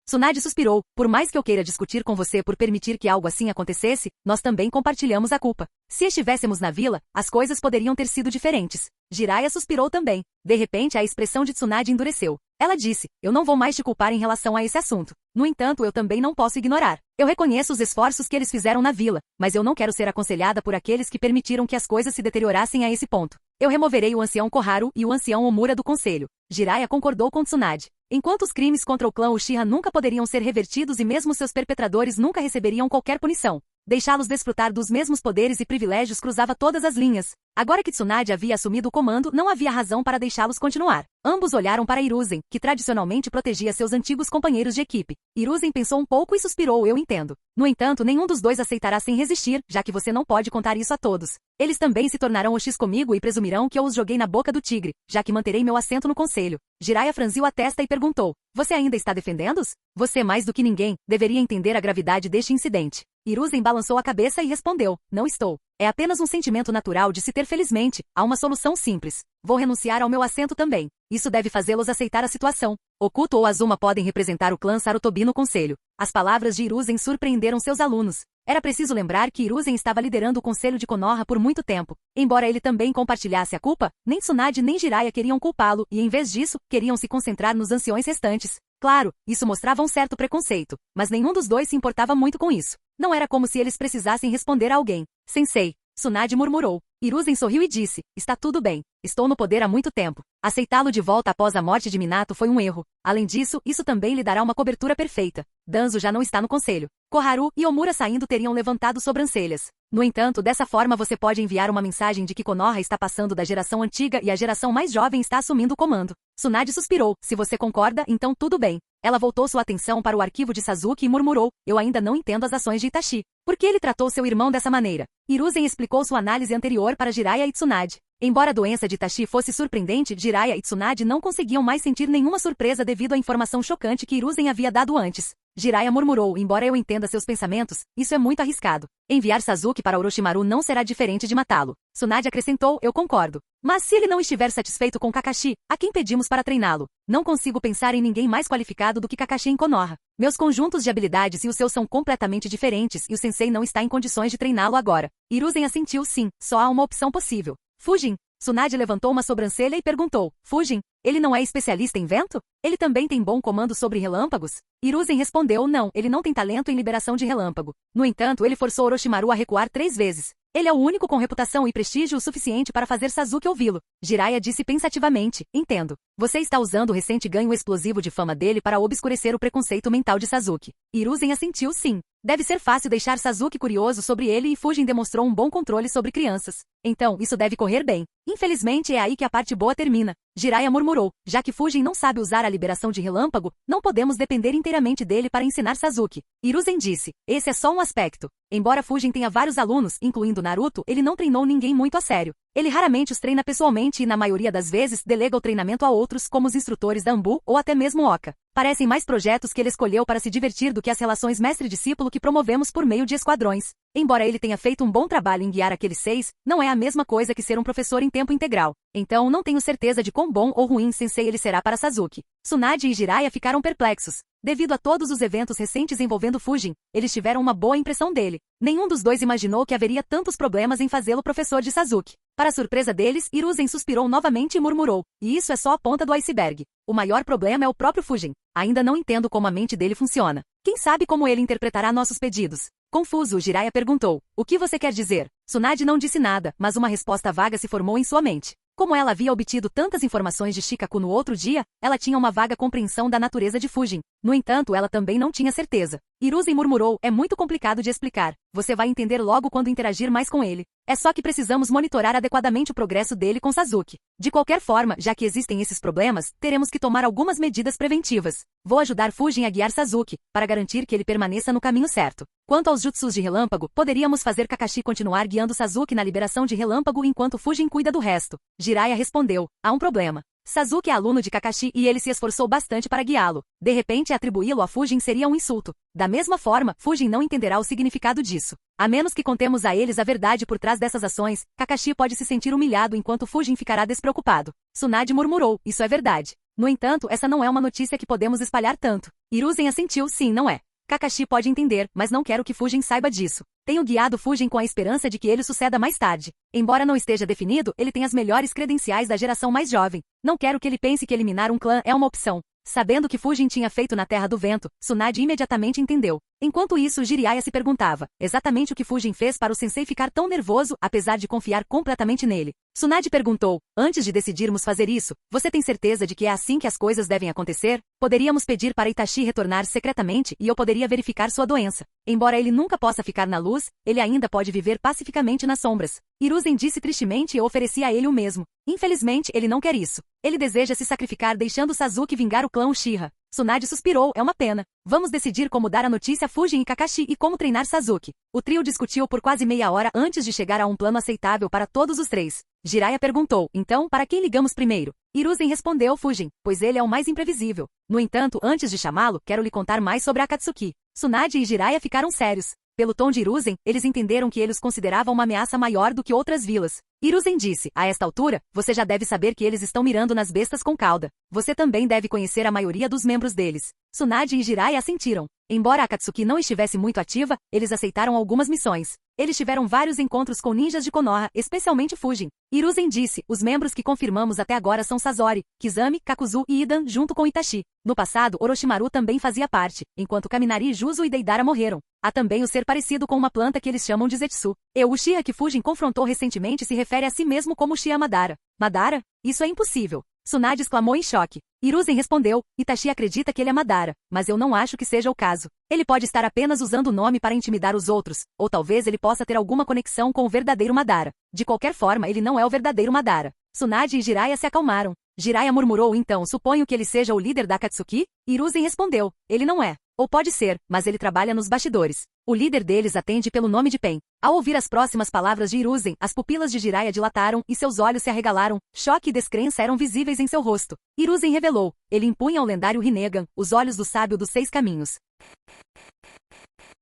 Tsunade suspirou, por mais que eu queira discutir com você por permitir que algo assim acontecesse, nós também compartilhamos a culpa. Se estivéssemos na vila, as coisas poderiam ter sido diferentes. Jiraiya suspirou também. De repente a expressão de Tsunade endureceu. Ela disse, eu não vou mais te culpar em relação a esse assunto. No entanto, eu também não posso ignorar. Eu reconheço os esforços que eles fizeram na vila, mas eu não quero ser aconselhada por aqueles que permitiram que as coisas se deteriorassem a esse ponto. Eu removerei o ancião Koharu e o ancião Omura do conselho. Jiraiya concordou com Tsunade. Enquanto os crimes contra o clã Uchiha nunca poderiam ser revertidos e mesmo seus perpetradores nunca receberiam qualquer punição, deixá-los desfrutar dos mesmos poderes e privilégios cruzava todas as linhas. Agora que Tsunade havia assumido o comando, não havia razão para deixá-los continuar. Ambos olharam para Hiruzen, que tradicionalmente protegia seus antigos companheiros de equipe. Hiruzen pensou um pouco e suspirou, eu entendo. No entanto, nenhum dos dois aceitará sem resistir, já que você não pode contar isso a todos. Eles também se tornarão Oshis comigo e presumirão que eu os joguei na boca do tigre, já que manterei meu assento no conselho. Jiraiya franziu a testa e perguntou, você ainda está defendendo-os? Você mais do que ninguém, deveria entender a gravidade deste incidente. Hiruzen balançou a cabeça e respondeu, não estou. É apenas um sentimento natural de se ter felizmente, há uma solução simples. Vou renunciar ao meu assento também. Isso deve fazê-los aceitar a situação. Okuto ou Azuma podem representar o clã Sarutobi no conselho. As palavras de Hiruzen surpreenderam seus alunos. Era preciso lembrar que Hiruzen estava liderando o conselho de Konoha por muito tempo. Embora ele também compartilhasse a culpa, nem Tsunade nem Jiraiya queriam culpá-lo e, em vez disso, queriam se concentrar nos anciões restantes. Claro, isso mostrava um certo preconceito, mas nenhum dos dois se importava muito com isso. Não era como se eles precisassem responder a alguém. Sensei, Tsunade murmurou. Hiruzen sorriu e disse, está tudo bem. Estou no poder há muito tempo. Aceitá-lo de volta após a morte de Minato foi um erro. Além disso, isso também lhe dará uma cobertura perfeita. Danzo já não está no conselho. Koharu e Omura saindo teriam levantado sobrancelhas. No entanto, dessa forma você pode enviar uma mensagem de que Konoha está passando da geração antiga e a geração mais jovem está assumindo o comando. Tsunade suspirou, se você concorda, então tudo bem. Ela voltou sua atenção para o arquivo de Sasuke e murmurou, eu ainda não entendo as ações de Itachi. Por que ele tratou seu irmão dessa maneira? Hiruzen explicou sua análise anterior para Jiraiya e Tsunade. Embora a doença de Itachi fosse surpreendente, Jiraiya e Tsunade não conseguiam mais sentir nenhuma surpresa devido à informação chocante que Hiruzen havia dado antes. Jiraiya murmurou, embora eu entenda seus pensamentos, isso é muito arriscado. Enviar Sasuke para Orochimaru não será diferente de matá-lo. Tsunade acrescentou, eu concordo. Mas se ele não estiver satisfeito com Kakashi, a quem pedimos para treiná-lo? Não consigo pensar em ninguém mais qualificado do que Kakashi em Konoha. Meus conjuntos de habilidades e os seus são completamente diferentes e o sensei não está em condições de treiná-lo agora. Hiruzen assentiu sim, só há uma opção possível. Fujin. Tsunade levantou uma sobrancelha e perguntou, Fujin, ele não é especialista em vento? Ele também tem bom comando sobre relâmpagos? Hiruzen respondeu não, ele não tem talento em liberação de relâmpago. No entanto, ele forçou Orochimaru a recuar 3 vezes. Ele é o único com reputação e prestígio o suficiente para fazer Sasuke ouvi-lo. Jiraiya disse pensativamente, entendo. Você está usando o recente ganho explosivo de fama dele para obscurecer o preconceito mental de Sasuke. Hiruzen assentiu sim. Deve ser fácil deixar Sasuke curioso sobre ele e Fujin demonstrou um bom controle sobre crianças. Então, isso deve correr bem. Infelizmente é aí que a parte boa termina. Jiraiya murmurou, já que Fujin não sabe usar a liberação de relâmpago, não podemos depender inteiramente dele para ensinar Sasuke. Hiruzen disse, esse é só um aspecto. Embora Fujin tenha vários alunos, incluindo Naruto, ele não treinou ninguém muito a sério. Ele raramente os treina pessoalmente e na maioria das vezes delega o treinamento a outros como os instrutores da Anbu ou até mesmo Oka. Parecem mais projetos que ele escolheu para se divertir do que as relações mestre-discípulo que promovemos por meio de esquadrões. Embora ele tenha feito um bom trabalho em guiar aqueles 6, não é a mesma coisa que ser um professor em tempo integral. Então não tenho certeza de quão bom ou ruim sensei ele será para Sasuke. Tsunade e Jiraiya ficaram perplexos. Devido a todos os eventos recentes envolvendo Fujin, eles tiveram uma boa impressão dele. Nenhum dos dois imaginou que haveria tantos problemas em fazê-lo professor de Sasuke. Para surpresa deles, Hiruzen suspirou novamente e murmurou, e isso é só a ponta do iceberg. O maior problema é o próprio Fujin. Ainda não entendo como a mente dele funciona. Quem sabe como ele interpretará nossos pedidos? Confuso, Jiraiya perguntou, o que você quer dizer? Tsunade não disse nada, mas uma resposta vaga se formou em sua mente. Como ela havia obtido tantas informações de Shikaku no outro dia, ela tinha uma vaga compreensão da natureza de Fujin. No entanto, ela também não tinha certeza. Hiruzen murmurou, é muito complicado de explicar. Você vai entender logo quando interagir mais com ele. É só que precisamos monitorar adequadamente o progresso dele com Sasuke. De qualquer forma, já que existem esses problemas, teremos que tomar algumas medidas preventivas. Vou ajudar Fujin a guiar Sasuke, para garantir que ele permaneça no caminho certo. Quanto aos jutsus de relâmpago, poderíamos fazer Kakashi continuar guiando Sasuke na liberação de relâmpago enquanto Fujin cuida do resto. Jiraiya respondeu, há um problema. Sasuke é aluno de Kakashi e ele se esforçou bastante para guiá-lo. De repente, atribuí-lo a Fujin seria um insulto. Da mesma forma, Fujin não entenderá o significado disso. A menos que contemos a eles a verdade por trás dessas ações, Kakashi pode se sentir humilhado enquanto Fujin ficará despreocupado. Tsunade murmurou, isso é verdade. No entanto, essa não é uma notícia que podemos espalhar tanto. Hiruzen assentiu, sim, não é. Kakashi pode entender, mas não quero que Fujin saiba disso. Tenho guiado Fujin com a esperança de que ele suceda mais tarde. Embora não esteja definido, ele tem as melhores credenciais da geração mais jovem. Não quero que ele pense que eliminar um clã é uma opção. Sabendo o que Fujin tinha feito na Terra do Vento, Tsunade imediatamente entendeu. Enquanto isso, Jiraiya se perguntava, exatamente o que Fujin fez para o sensei ficar tão nervoso, apesar de confiar completamente nele. Tsunade perguntou, antes de decidirmos fazer isso, você tem certeza de que é assim que as coisas devem acontecer? Poderíamos pedir para Itachi retornar secretamente e eu poderia verificar sua doença. Embora ele nunca possa ficar na luz, ele ainda pode viver pacificamente nas sombras. Hiruzen disse tristemente e oferecia a ele o mesmo. Infelizmente, ele não quer isso. Ele deseja se sacrificar deixando Sasuke vingar o clã Uchiha. Tsunade suspirou, é uma pena. Vamos decidir como dar a notícia a Fujin e Kakashi e como treinar Sasuke. O trio discutiu por quase meia hora antes de chegar a um plano aceitável para todos os três. Jiraiya perguntou, então, para quem ligamos primeiro? Hiruzen respondeu Fujin, pois ele é o mais imprevisível. No entanto, antes de chamá-lo, quero lhe contar mais sobre Akatsuki. Tsunade e Jiraiya ficaram sérios. Pelo tom de Hiruzen, eles entenderam que ele os considerava uma ameaça maior do que outras vilas. Hiruzen disse, a esta altura, você já deve saber que eles estão mirando nas bestas com cauda. Você também deve conhecer a maioria dos membros deles. Tsunade e Jiraiya assentiram. Embora Akatsuki não estivesse muito ativa, eles aceitaram algumas missões. Eles tiveram vários encontros com ninjas de Konoha, especialmente Fujin. Hiruzen disse, os membros que confirmamos até agora são Sasori, Kizami, Kakuzu e Idan junto com Itachi. No passado, Orochimaru também fazia parte, enquanto Kaminari, Juzo e Deidara morreram. Há também o ser parecido com uma planta que eles chamam de Zetsu. O Uchiha que Fujin confrontou recentemente se refere a si mesmo como Uchiha Madara. Madara? Isso é impossível. Tsunade exclamou em choque. Hiruzen respondeu, Itachi acredita que ele é Madara, mas eu não acho que seja o caso. Ele pode estar apenas usando o nome para intimidar os outros, ou talvez ele possa ter alguma conexão com o verdadeiro Madara. De qualquer forma, ele não é o verdadeiro Madara. Tsunade e Jiraiya se acalmaram. Jiraiya murmurou então, suponho que ele seja o líder da Akatsuki? Hiruzen respondeu, ele não é. Ou pode ser, mas ele trabalha nos bastidores. O líder deles atende pelo nome de Pen. Ao ouvir as próximas palavras de Hiruzen, as pupilas de Jiraiya dilataram e seus olhos se arregalaram. Choque e descrença eram visíveis em seu rosto. Hiruzen revelou, ele impunha ao lendário Rinnegan, os olhos do sábio dos 6 caminhos.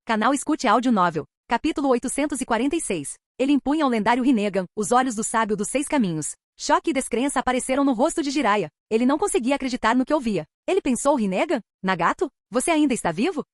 Canal Escute Áudio Novel. Capítulo 846. Ele impunha ao lendário Rinnegan, os olhos do sábio dos 6 caminhos. Choque e descrença apareceram no rosto de Jiraiya. Ele não conseguia acreditar no que ouvia. Ele pensou Rinnegan? Nagato? Você ainda está vivo?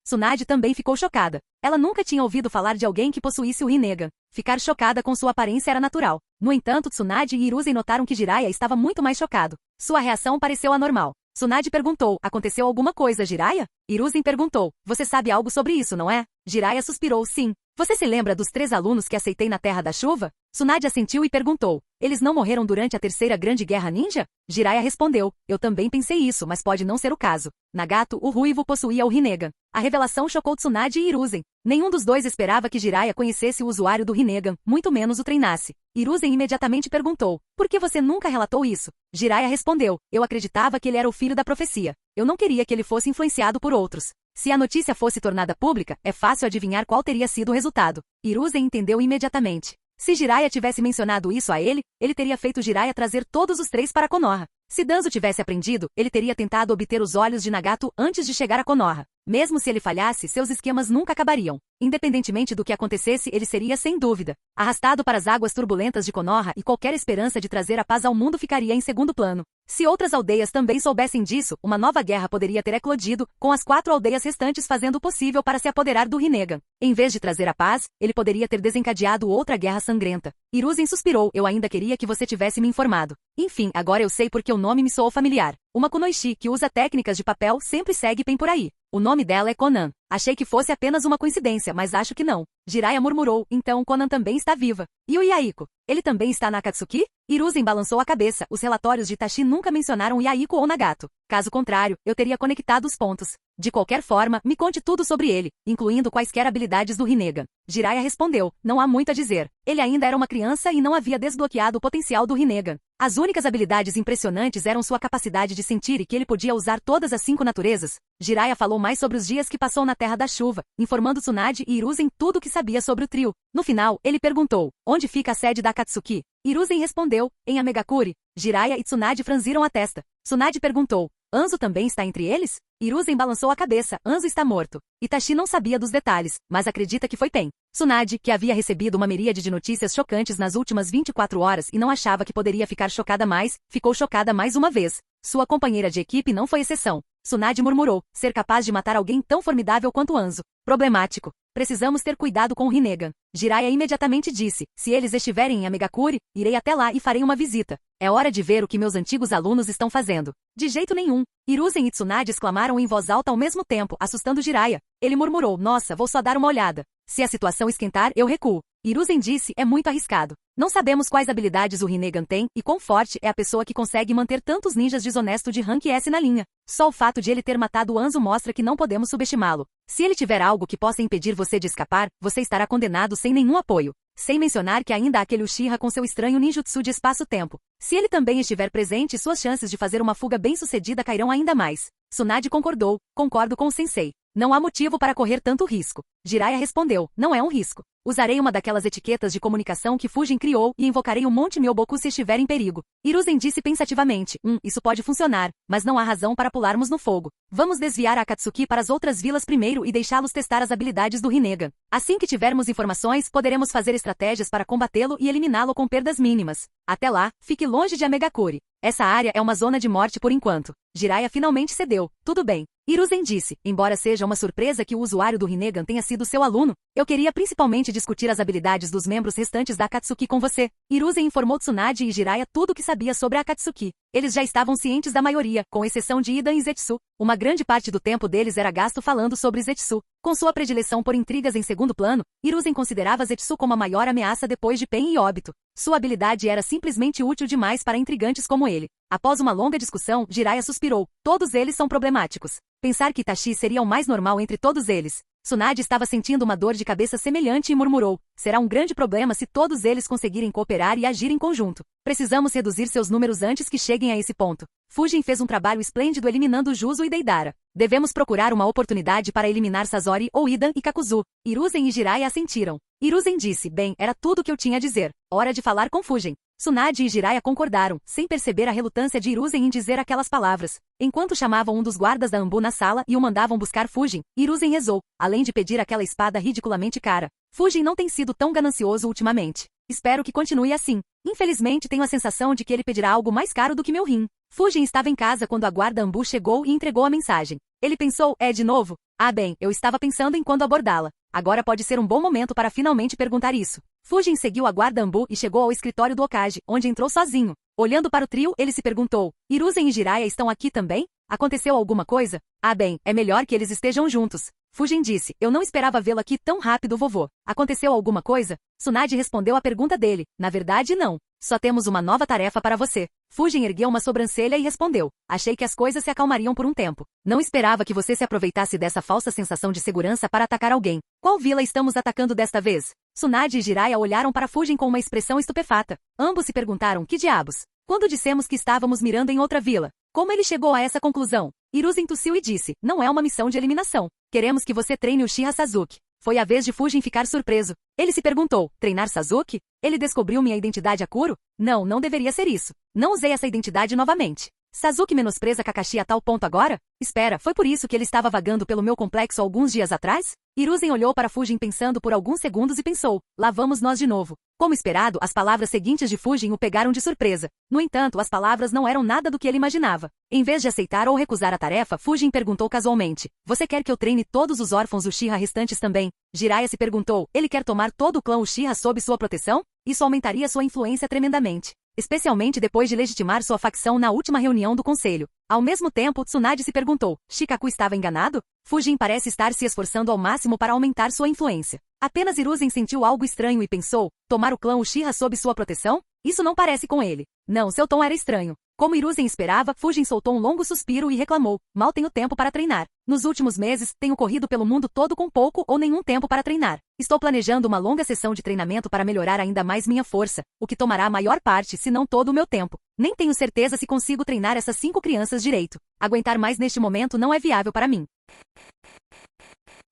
Tsunade também ficou chocada. Ela nunca tinha ouvido falar de alguém que possuísse o Rinnegan. Ficar chocada com sua aparência era natural. No entanto, Tsunade e Hiruzen notaram que Jiraiya estava muito mais chocado. Sua reação pareceu anormal. Tsunade perguntou, aconteceu alguma coisa, Jiraiya? Hiruzen perguntou, você sabe algo sobre isso, não é? Jiraiya suspirou, sim. Você se lembra dos 3 alunos que aceitei na Terra da Chuva? Tsunade assentiu e perguntou, eles não morreram durante a Terceira Grande Guerra Ninja? Jiraiya respondeu, eu também pensei isso, mas pode não ser o caso. Nagato, o ruivo, possuía o Rinnegan. A revelação chocou Tsunade e Hiruzen. Nenhum dos dois esperava que Jiraiya conhecesse o usuário do Rinnegan, muito menos o treinasse. Hiruzen imediatamente perguntou, por que você nunca relatou isso? Jiraiya respondeu, eu acreditava que ele era o filho da profecia. Eu não queria que ele fosse influenciado por outros. Se a notícia fosse tornada pública, é fácil adivinhar qual teria sido o resultado. Hiruzen entendeu imediatamente. Se Jiraiya tivesse mencionado isso a ele, ele teria feito Jiraiya trazer todos os 3 para Konoha. Se Danzo tivesse aprendido, ele teria tentado obter os olhos de Nagato antes de chegar a Konoha. Mesmo se ele falhasse, seus esquemas nunca acabariam. Independentemente do que acontecesse, ele seria, sem dúvida, arrastado para as águas turbulentas de Konoha e qualquer esperança de trazer a paz ao mundo ficaria em segundo plano. Se outras aldeias também soubessem disso, uma nova guerra poderia ter eclodido, com as 4 aldeias restantes fazendo o possível para se apoderar do Rinnegan. Em vez de trazer a paz, ele poderia ter desencadeado outra guerra sangrenta. Hiruzen suspirou, eu ainda queria que você tivesse me informado. Enfim, agora eu sei porque o nome me soou familiar. Uma kunoichi que usa técnicas de papel sempre segue Pen por aí. O nome dela é Conan. Achei que fosse apenas uma coincidência, mas acho que não. Jiraiya murmurou, então Conan também está viva. E o Yaiko? Ele também está na Akatsuki? Hiruzen balançou a cabeça, os relatórios de Itachi nunca mencionaram Yaiko ou Nagato. Caso contrário, eu teria conectado os pontos. De qualquer forma, me conte tudo sobre ele, incluindo quaisquer habilidades do Rinnegan. Jiraiya respondeu, não há muito a dizer. Ele ainda era uma criança e não havia desbloqueado o potencial do Rinnegan. As únicas habilidades impressionantes eram sua capacidade de sentir e que ele podia usar todas as 5 naturezas. Jiraiya falou mais sobre os dias que passou na Terra da Chuva, informando Tsunade e Hiruzen tudo o que sabia sobre o trio. No final, ele perguntou, onde fica a sede da Akatsuki? Hiruzen respondeu, em Amegakuri. Jiraiya e Tsunade franziram a testa. Tsunade perguntou, Anzo também está entre eles? Hiruzen balançou a cabeça, Anzo está morto. Itachi não sabia dos detalhes, mas acredita que foi Pen. Tsunade, que havia recebido uma miríade de notícias chocantes nas últimas 24 horas e não achava que poderia ficar chocada mais, ficou chocada mais uma vez. Sua companheira de equipe não foi exceção. Tsunade murmurou, ser capaz de matar alguém tão formidável quanto Anzo. Problemático. Precisamos ter cuidado com o Rinnegan. Jiraiya imediatamente disse, se eles estiverem em Amegakuri, irei até lá e farei uma visita. É hora de ver o que meus antigos alunos estão fazendo. De jeito nenhum. Hiruzen e Tsunade exclamaram em voz alta ao mesmo tempo, assustando Jiraiya. Ele murmurou, nossa, vou só dar uma olhada. Se a situação esquentar, eu recuo. Hiruzen disse, é muito arriscado. Não sabemos quais habilidades o Rinnegan tem e quão forte é a pessoa que consegue manter tantos ninjas desonestos de rank S na linha. Só o fato de ele ter matado Anzo mostra que não podemos subestimá-lo. Se ele tiver algo que possa impedir você de escapar, você estará condenado sem nenhum apoio. Sem mencionar que ainda há aquele Uchiha com seu estranho ninjutsu de espaço-tempo. Se ele também estiver presente, suas chances de fazer uma fuga bem-sucedida cairão ainda mais. Tsunade concordou, concordo com o sensei. Não há motivo para correr tanto risco. Jiraiya respondeu, não é um risco. Usarei uma daquelas etiquetas de comunicação que Fujin criou e invocarei o Monte Myoboku se estiver em perigo. Hiruzen disse pensativamente, isso pode funcionar, mas não há razão para pularmos no fogo. Vamos desviar a Akatsuki para as outras vilas primeiro e deixá-los testar as habilidades do Rinnegan. Assim que tivermos informações, poderemos fazer estratégias para combatê-lo e eliminá-lo com perdas mínimas. Até lá, fique longe de Amegakuri. Essa área é uma zona de morte por enquanto. Jiraiya finalmente cedeu. Tudo bem. Hiruzen disse, embora seja uma surpresa que o usuário do Rinnegan tenha sido seu aluno, eu queria principalmente discutir as habilidades dos membros restantes da Akatsuki com você. Hiruzen informou Tsunade e Jiraiya tudo o que sabia sobre a Akatsuki. Eles já estavam cientes da maioria, com exceção de Ida e Zetsu. Uma grande parte do tempo deles era gasto falando sobre Zetsu. Com sua predileção por intrigas em segundo plano, Hiruzen considerava Zetsu como a maior ameaça depois de Pen e Obito. Sua habilidade era simplesmente útil demais para intrigantes como ele. Após uma longa discussão, Jiraiya suspirou. Todos eles são problemáticos. Pensar que Itachi seria o mais normal entre todos eles. Tsunade estava sentindo uma dor de cabeça semelhante e murmurou. Será um grande problema se todos eles conseguirem cooperar e agir em conjunto. Precisamos reduzir seus números antes que cheguem a esse ponto. Fujin fez um trabalho esplêndido eliminando Juzo e Deidara. Devemos procurar uma oportunidade para eliminar Sasori ou Ida e Kakuzu. Hiruzen e Jiraiya assentiram. Hiruzen disse, bem, era tudo o que eu tinha a dizer. Hora de falar com Fujin. Tsunade e Jiraiya concordaram, sem perceber a relutância de Hiruzen em dizer aquelas palavras. Enquanto chamavam um dos guardas da Anbu na sala e o mandavam buscar Fujin, Hiruzen rezou, além de pedir aquela espada ridiculamente cara. Fujin não tem sido tão ganancioso ultimamente. Espero que continue assim. Infelizmente tenho a sensação de que ele pedirá algo mais caro do que meu rim. Fujin estava em casa quando a guarda Anbu chegou e entregou a mensagem. Ele pensou, é de novo? Ah bem, eu estava pensando em quando abordá-la. Agora pode ser um bom momento para finalmente perguntar isso. Fujin seguiu a guarda Anbu e chegou ao escritório do Okage, onde entrou sozinho. Olhando para o trio, ele se perguntou, Hiruzen e Jiraiya estão aqui também? Aconteceu alguma coisa? Ah bem, é melhor que eles estejam juntos. Fujin disse, eu não esperava vê-lo aqui tão rápido, vovô. Aconteceu alguma coisa? Tsunade respondeu à pergunta dele. Na verdade, não. Só temos uma nova tarefa para você. Fujin ergueu uma sobrancelha e respondeu. Achei que as coisas se acalmariam por um tempo. Não esperava que você se aproveitasse dessa falsa sensação de segurança para atacar alguém. Qual vila estamos atacando desta vez? Tsunade e Jiraiya olharam para Fujin com uma expressão estupefata. Ambos se perguntaram, que diabos? Quando dissemos que estávamos mirando em outra vila? Como ele chegou a essa conclusão? Hiruzen tossiu e disse, não é uma missão de eliminação. Queremos que você treine o Uchiha Sasuke. Foi a vez de Fujin ficar surpreso. Ele se perguntou, treinar Sasuke? Ele descobriu minha identidade a Kuro? Não, não deveria ser isso. Não usei essa identidade novamente. Sasuke menospreza Kakashi a tal ponto agora? Espera, foi por isso que ele estava vagando pelo meu complexo alguns dias atrás? Hiruzen olhou para Fujin pensando por alguns segundos e pensou, lá vamos nós de novo. Como esperado, as palavras seguintes de Fujin o pegaram de surpresa. No entanto, as palavras não eram nada do que ele imaginava. Em vez de aceitar ou recusar a tarefa, Fujin perguntou casualmente, você quer que eu treine todos os órfãos Uchiha restantes também? Jiraiya se perguntou, ele quer tomar todo o clã Uchiha sob sua proteção? Isso aumentaria sua influência tremendamente. Especialmente depois de legitimar sua facção na última reunião do conselho. Ao mesmo tempo, Tsunade se perguntou, Shikaku estava enganado? Fujin parece estar se esforçando ao máximo para aumentar sua influência. Apenas Hiruzen sentiu algo estranho e pensou, tomar o clã Uchiha sob sua proteção? Isso não parece com ele. Não, seu tom era estranho. Como Hiruzen esperava, Fujin soltou um longo suspiro e reclamou, mal tenho tempo para treinar. Nos últimos meses, tenho corrido pelo mundo todo com pouco ou nenhum tempo para treinar. Estou planejando uma longa sessão de treinamento para melhorar ainda mais minha força, o que tomará a maior parte, se não todo o meu tempo. Nem tenho certeza se consigo treinar essas 5 crianças direito. Aguentar mais neste momento não é viável para mim.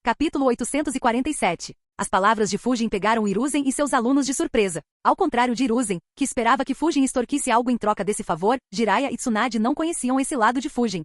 Capítulo 847. As palavras de Fujin pegaram Hiruzen e seus alunos de surpresa. Ao contrário de Hiruzen, que esperava que Fujin extorquisse algo em troca desse favor, Jiraiya e Tsunade não conheciam esse lado de Fujin.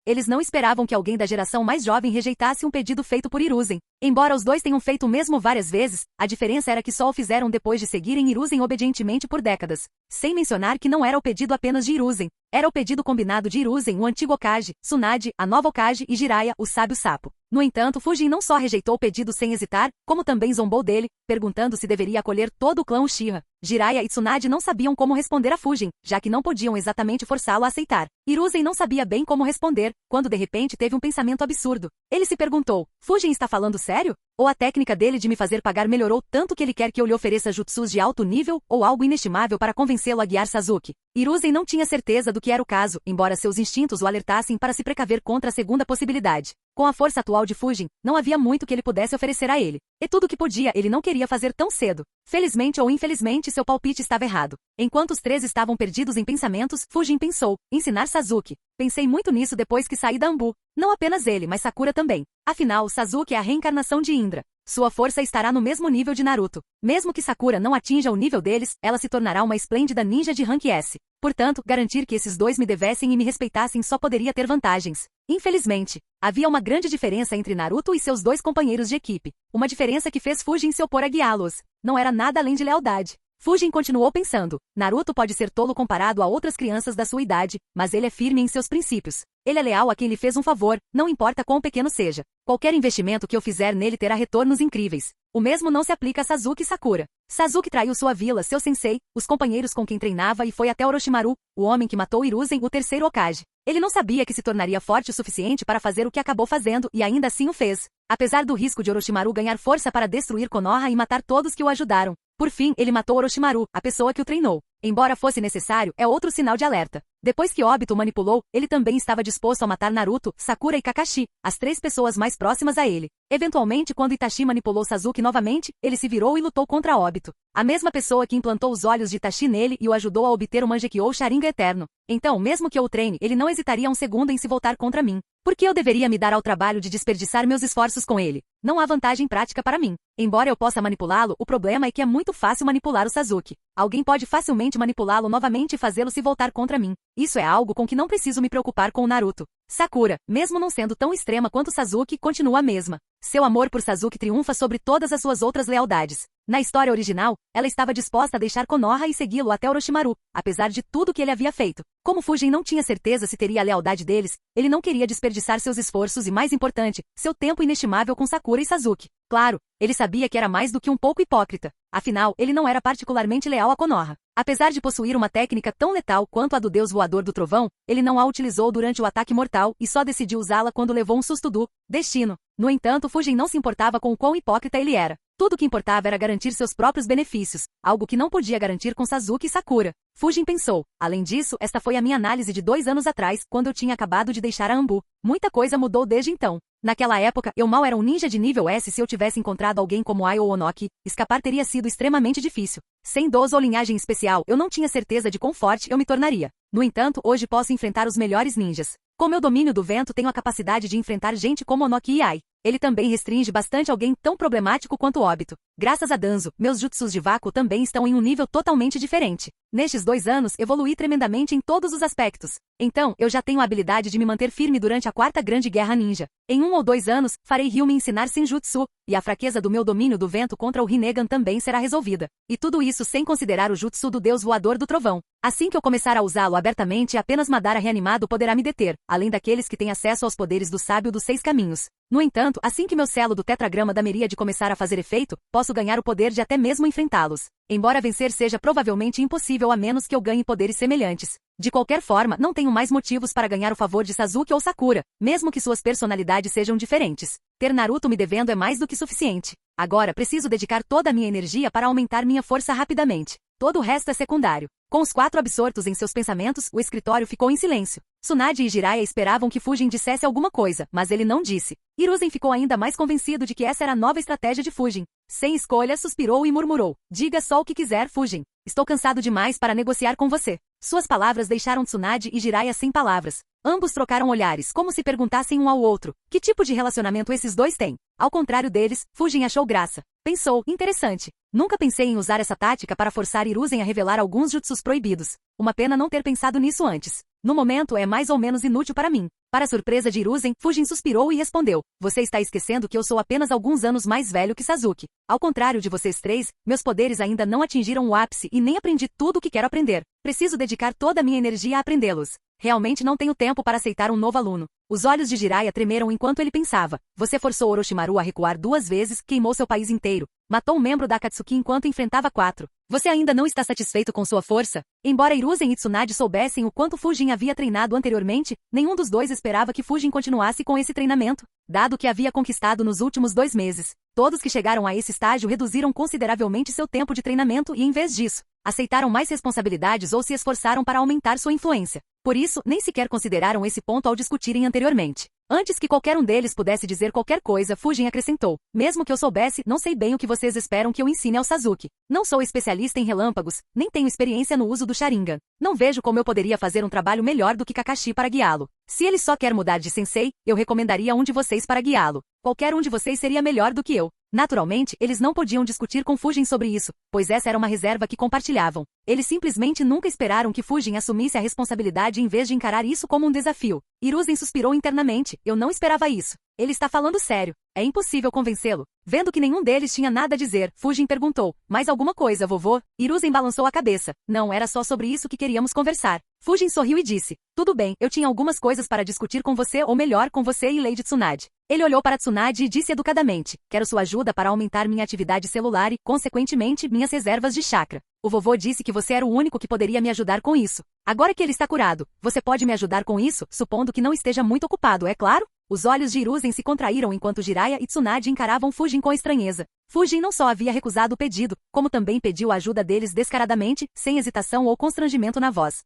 Eles não esperavam que alguém da geração mais jovem rejeitasse um pedido feito por Hiruzen. Embora os dois tenham feito o mesmo várias vezes, a diferença era que só o fizeram depois de seguirem Hiruzen obedientemente por décadas. Sem mencionar que não era o pedido apenas de Hiruzen. Era o pedido combinado de Hiruzen, o antigo Hokage, Tsunade, a nova Hokage e Jiraiya, o sábio sapo. No entanto, Fujin não só rejeitou o pedido sem hesitar, como também zombou dele, perguntando se deveria acolher todo o clã Uchiha. Jiraiya e Tsunade não sabiam como responder a Fujin, já que não podiam exatamente forçá-lo a aceitar. Hiruzen não sabia bem como responder, quando de repente teve um pensamento absurdo. Ele se perguntou, Fujin está falando sério? Ou a técnica dele de me fazer pagar melhorou tanto que ele quer que eu lhe ofereça jutsus de alto nível, ou algo inestimável para convencê-lo a guiar Sasuke? Hiruzen não tinha certeza do que era o caso, embora seus instintos o alertassem para se precaver contra a segunda possibilidade. Com a força atual de Fujin, não havia muito que ele pudesse oferecer a ele. E tudo o que podia ele não queria fazer tão cedo. Felizmente ou infelizmente seu palpite estava errado. Enquanto os 3 estavam perdidos em pensamentos, Fujin pensou, ensinar Sasuke. Pensei muito nisso depois que saí da Anbu. Não apenas ele, mas Sakura também. Afinal, Sasuke é a reencarnação de Indra. Sua força estará no mesmo nível de Naruto. Mesmo que Sakura não atinja o nível deles, ela se tornará uma esplêndida ninja de rank S. Portanto, garantir que esses dois me devessem e me respeitassem só poderia ter vantagens. Infelizmente, havia uma grande diferença entre Naruto e seus 2 companheiros de equipe. Uma diferença que fez Fujin se opor a guiá-los. Não era nada além de lealdade. Fujin continuou pensando, Naruto pode ser tolo comparado a outras crianças da sua idade, mas ele é firme em seus princípios. Ele é leal a quem lhe fez um favor, não importa quão pequeno seja. Qualquer investimento que eu fizer nele terá retornos incríveis. O mesmo não se aplica a Sasuke e Sakura. Sasuke traiu sua vila, seu sensei, os companheiros com quem treinava e foi até Orochimaru, o homem que matou Hiruzen, o terceiro Hokage. Ele não sabia que se tornaria forte o suficiente para fazer o que acabou fazendo e ainda assim o fez. Apesar do risco de Orochimaru ganhar força para destruir Konoha e matar todos que o ajudaram. Por fim, ele matou Orochimaru, a pessoa que o treinou. Embora fosse necessário, é outro sinal de alerta. Depois que Obito o manipulou, ele também estava disposto a matar Naruto, Sakura e Kakashi, as 3 pessoas mais próximas a ele. Eventualmente, quando Itachi manipulou Sasuke novamente, ele se virou e lutou contra Obito. A mesma pessoa que implantou os olhos de Itachi nele e o ajudou a obter o Mangekyou Sharingan Eterno. Então, mesmo que eu o treine, ele não hesitaria um segundo em se voltar contra mim. Por que eu deveria me dar ao trabalho de desperdiçar meus esforços com ele? Não há vantagem prática para mim. Embora eu possa manipulá-lo, o problema é que é muito fácil manipular o Sasuke. Alguém pode facilmente manipulá-lo novamente e fazê-lo se voltar contra mim. Isso é algo com que não preciso me preocupar com o Naruto. Sakura, mesmo não sendo tão extrema quanto Sasuke, continua a mesma. Seu amor por Sasuke triunfa sobre todas as suas outras lealdades. Na história original, ela estava disposta a deixar Konoha e segui-lo até Orochimaru, apesar de tudo que ele havia feito. Como Fujin não tinha certeza se teria a lealdade deles, ele não queria desperdiçar seus esforços e, mais importante, seu tempo inestimável com Sakura e Sasuke. Claro, ele sabia que era mais do que um pouco hipócrita. Afinal, ele não era particularmente leal a Konoha. Apesar de possuir uma técnica tão letal quanto a do deus voador do trovão, ele não a utilizou durante o ataque mortal e só decidiu usá-la quando levou um susto do destino. No entanto, Fujin não se importava com o quão hipócrita ele era. Tudo o que importava era garantir seus próprios benefícios, algo que não podia garantir com Sasuke e Sakura. Fujin pensou. Além disso, esta foi a minha análise de 2 anos atrás, quando eu tinha acabado de deixar a Anbu. Muita coisa mudou desde então. Naquela época, eu mal era um ninja de nível S. Se eu tivesse encontrado alguém como Ai ou Onoki, escapar teria sido extremamente difícil. Sem dons ou linhagem especial, eu não tinha certeza de quão forte eu me tornaria. No entanto, hoje posso enfrentar os melhores ninjas. Com meu domínio do vento, tenho a capacidade de enfrentar gente como Onoki e Ai. Ele também restringe bastante alguém tão problemático quanto Obito. Graças a Danzo, meus jutsus de vácuo também estão em um nível totalmente diferente. Nestes 2 anos, evoluí tremendamente em todos os aspectos. Então, eu já tenho a habilidade de me manter firme durante a 4ª Grande Guerra Ninja. Em 1 ou 2 anos, farei Ryu me ensinar Senjutsu, e a fraqueza do meu domínio do vento contra o Rinnegan também será resolvida. E tudo isso sem considerar o jutsu do deus voador do trovão. Assim que eu começar a usá-lo abertamente, apenas Madara reanimado poderá me deter, além daqueles que têm acesso aos poderes do sábio dos 6 caminhos. No entanto, assim que meu selo do tetragrama da Miríade começar a fazer efeito, posso ganhar o poder de até mesmo enfrentá-los. Embora vencer seja provavelmente impossível a menos que eu ganhe poderes semelhantes. De qualquer forma, não tenho mais motivos para ganhar o favor de Sasuke ou Sakura, mesmo que suas personalidades sejam diferentes. Ter Naruto me devendo é mais do que suficiente. Agora preciso dedicar toda a minha energia para aumentar minha força rapidamente. Todo o resto é secundário. Com os 4 absortos em seus pensamentos, o escritório ficou em silêncio. Tsunade e Jiraiya esperavam que Fujin dissesse alguma coisa, mas ele não disse. Hiruzen ficou ainda mais convencido de que essa era a nova estratégia de Fujin. Sem escolha, suspirou e murmurou. Diga só o que quiser, Fujin. Estou cansado demais para negociar com você. Suas palavras deixaram Tsunade e Jiraiya sem palavras. Ambos trocaram olhares, como se perguntassem um ao outro. Que tipo de relacionamento esses dois têm? Ao contrário deles, Fujin achou graça. Pensou, interessante. Nunca pensei em usar essa tática para forçar Hiruzen a revelar alguns jutsus proibidos. Uma pena não ter pensado nisso antes. No momento é mais ou menos inútil para mim. Para a surpresa de Hiruzen, Fujin suspirou e respondeu. Você está esquecendo que eu sou apenas alguns anos mais velho que Sasuke. Ao contrário de vocês 3, meus poderes ainda não atingiram o ápice e nem aprendi tudo o que quero aprender. Preciso dedicar toda a minha energia a aprendê-los. Realmente não tenho tempo para aceitar um novo aluno. Os olhos de Jiraiya tremeram enquanto ele pensava. Você forçou Orochimaru a recuar 2 vezes, queimou seu país inteiro. Matou um membro da Akatsuki enquanto enfrentava 4. Você ainda não está satisfeito com sua força? Embora Hiruzen e Tsunade soubessem o quanto Fujin havia treinado anteriormente, nenhum dos dois esperava que Fujin continuasse com esse treinamento, dado o que havia conquistado nos últimos 2 meses. Todos que chegaram a esse estágio reduziram consideravelmente seu tempo de treinamento e, em vez disso, aceitaram mais responsabilidades ou se esforçaram para aumentar sua influência. Por isso, nem sequer consideraram esse ponto ao discutirem anteriormente. Antes que qualquer um deles pudesse dizer qualquer coisa, Fujin acrescentou. Mesmo que eu soubesse, não sei bem o que vocês esperam que eu ensine ao Sasuke. Não sou especialista em relâmpagos, nem tenho experiência no uso do Sharingan. Não vejo como eu poderia fazer um trabalho melhor do que Kakashi para guiá-lo. Se ele só quer mudar de sensei, eu recomendaria um de vocês para guiá-lo. Qualquer um de vocês seria melhor do que eu. Naturalmente, eles não podiam discutir com Fujin sobre isso, pois essa era uma reserva que compartilhavam. Eles simplesmente nunca esperaram que Fujin assumisse a responsabilidade em vez de encarar isso como um desafio. Hiruzen suspirou internamente. Eu não esperava isso. Ele está falando sério. É impossível convencê-lo. Vendo que nenhum deles tinha nada a dizer, Fujin perguntou. Mais alguma coisa, vovô? Hiruzen balançou a cabeça. Não, era só sobre isso que queríamos conversar. Fujin sorriu e disse. Tudo bem, eu tinha algumas coisas para discutir com você ou melhor, com você e Lady Tsunade. Ele olhou para Tsunade e disse educadamente. Quero sua ajuda para aumentar minha atividade celular e, consequentemente, minhas reservas de chakra. O vovô disse que você era o único que poderia me ajudar com isso. Agora que ele está curado, você pode me ajudar com isso, supondo que não esteja muito ocupado, é claro? Os olhos de Hiruzen se contraíram enquanto Jiraiya e Tsunade encaravam Fujin com estranheza. Fujin não só havia recusado o pedido, como também pediu a ajuda deles descaradamente, sem hesitação ou constrangimento na voz.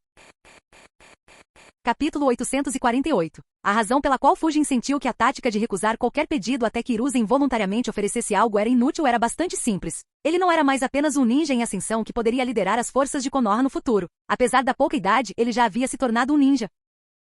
Capítulo 848. A razão pela qual Fujin sentiu que a tática de recusar qualquer pedido até que Hiruzen voluntariamente oferecesse algo era inútil era bastante simples. Ele não era mais apenas um ninja em ascensão que poderia liderar as forças de Konoha no futuro. Apesar da pouca idade, ele já havia se tornado um ninja.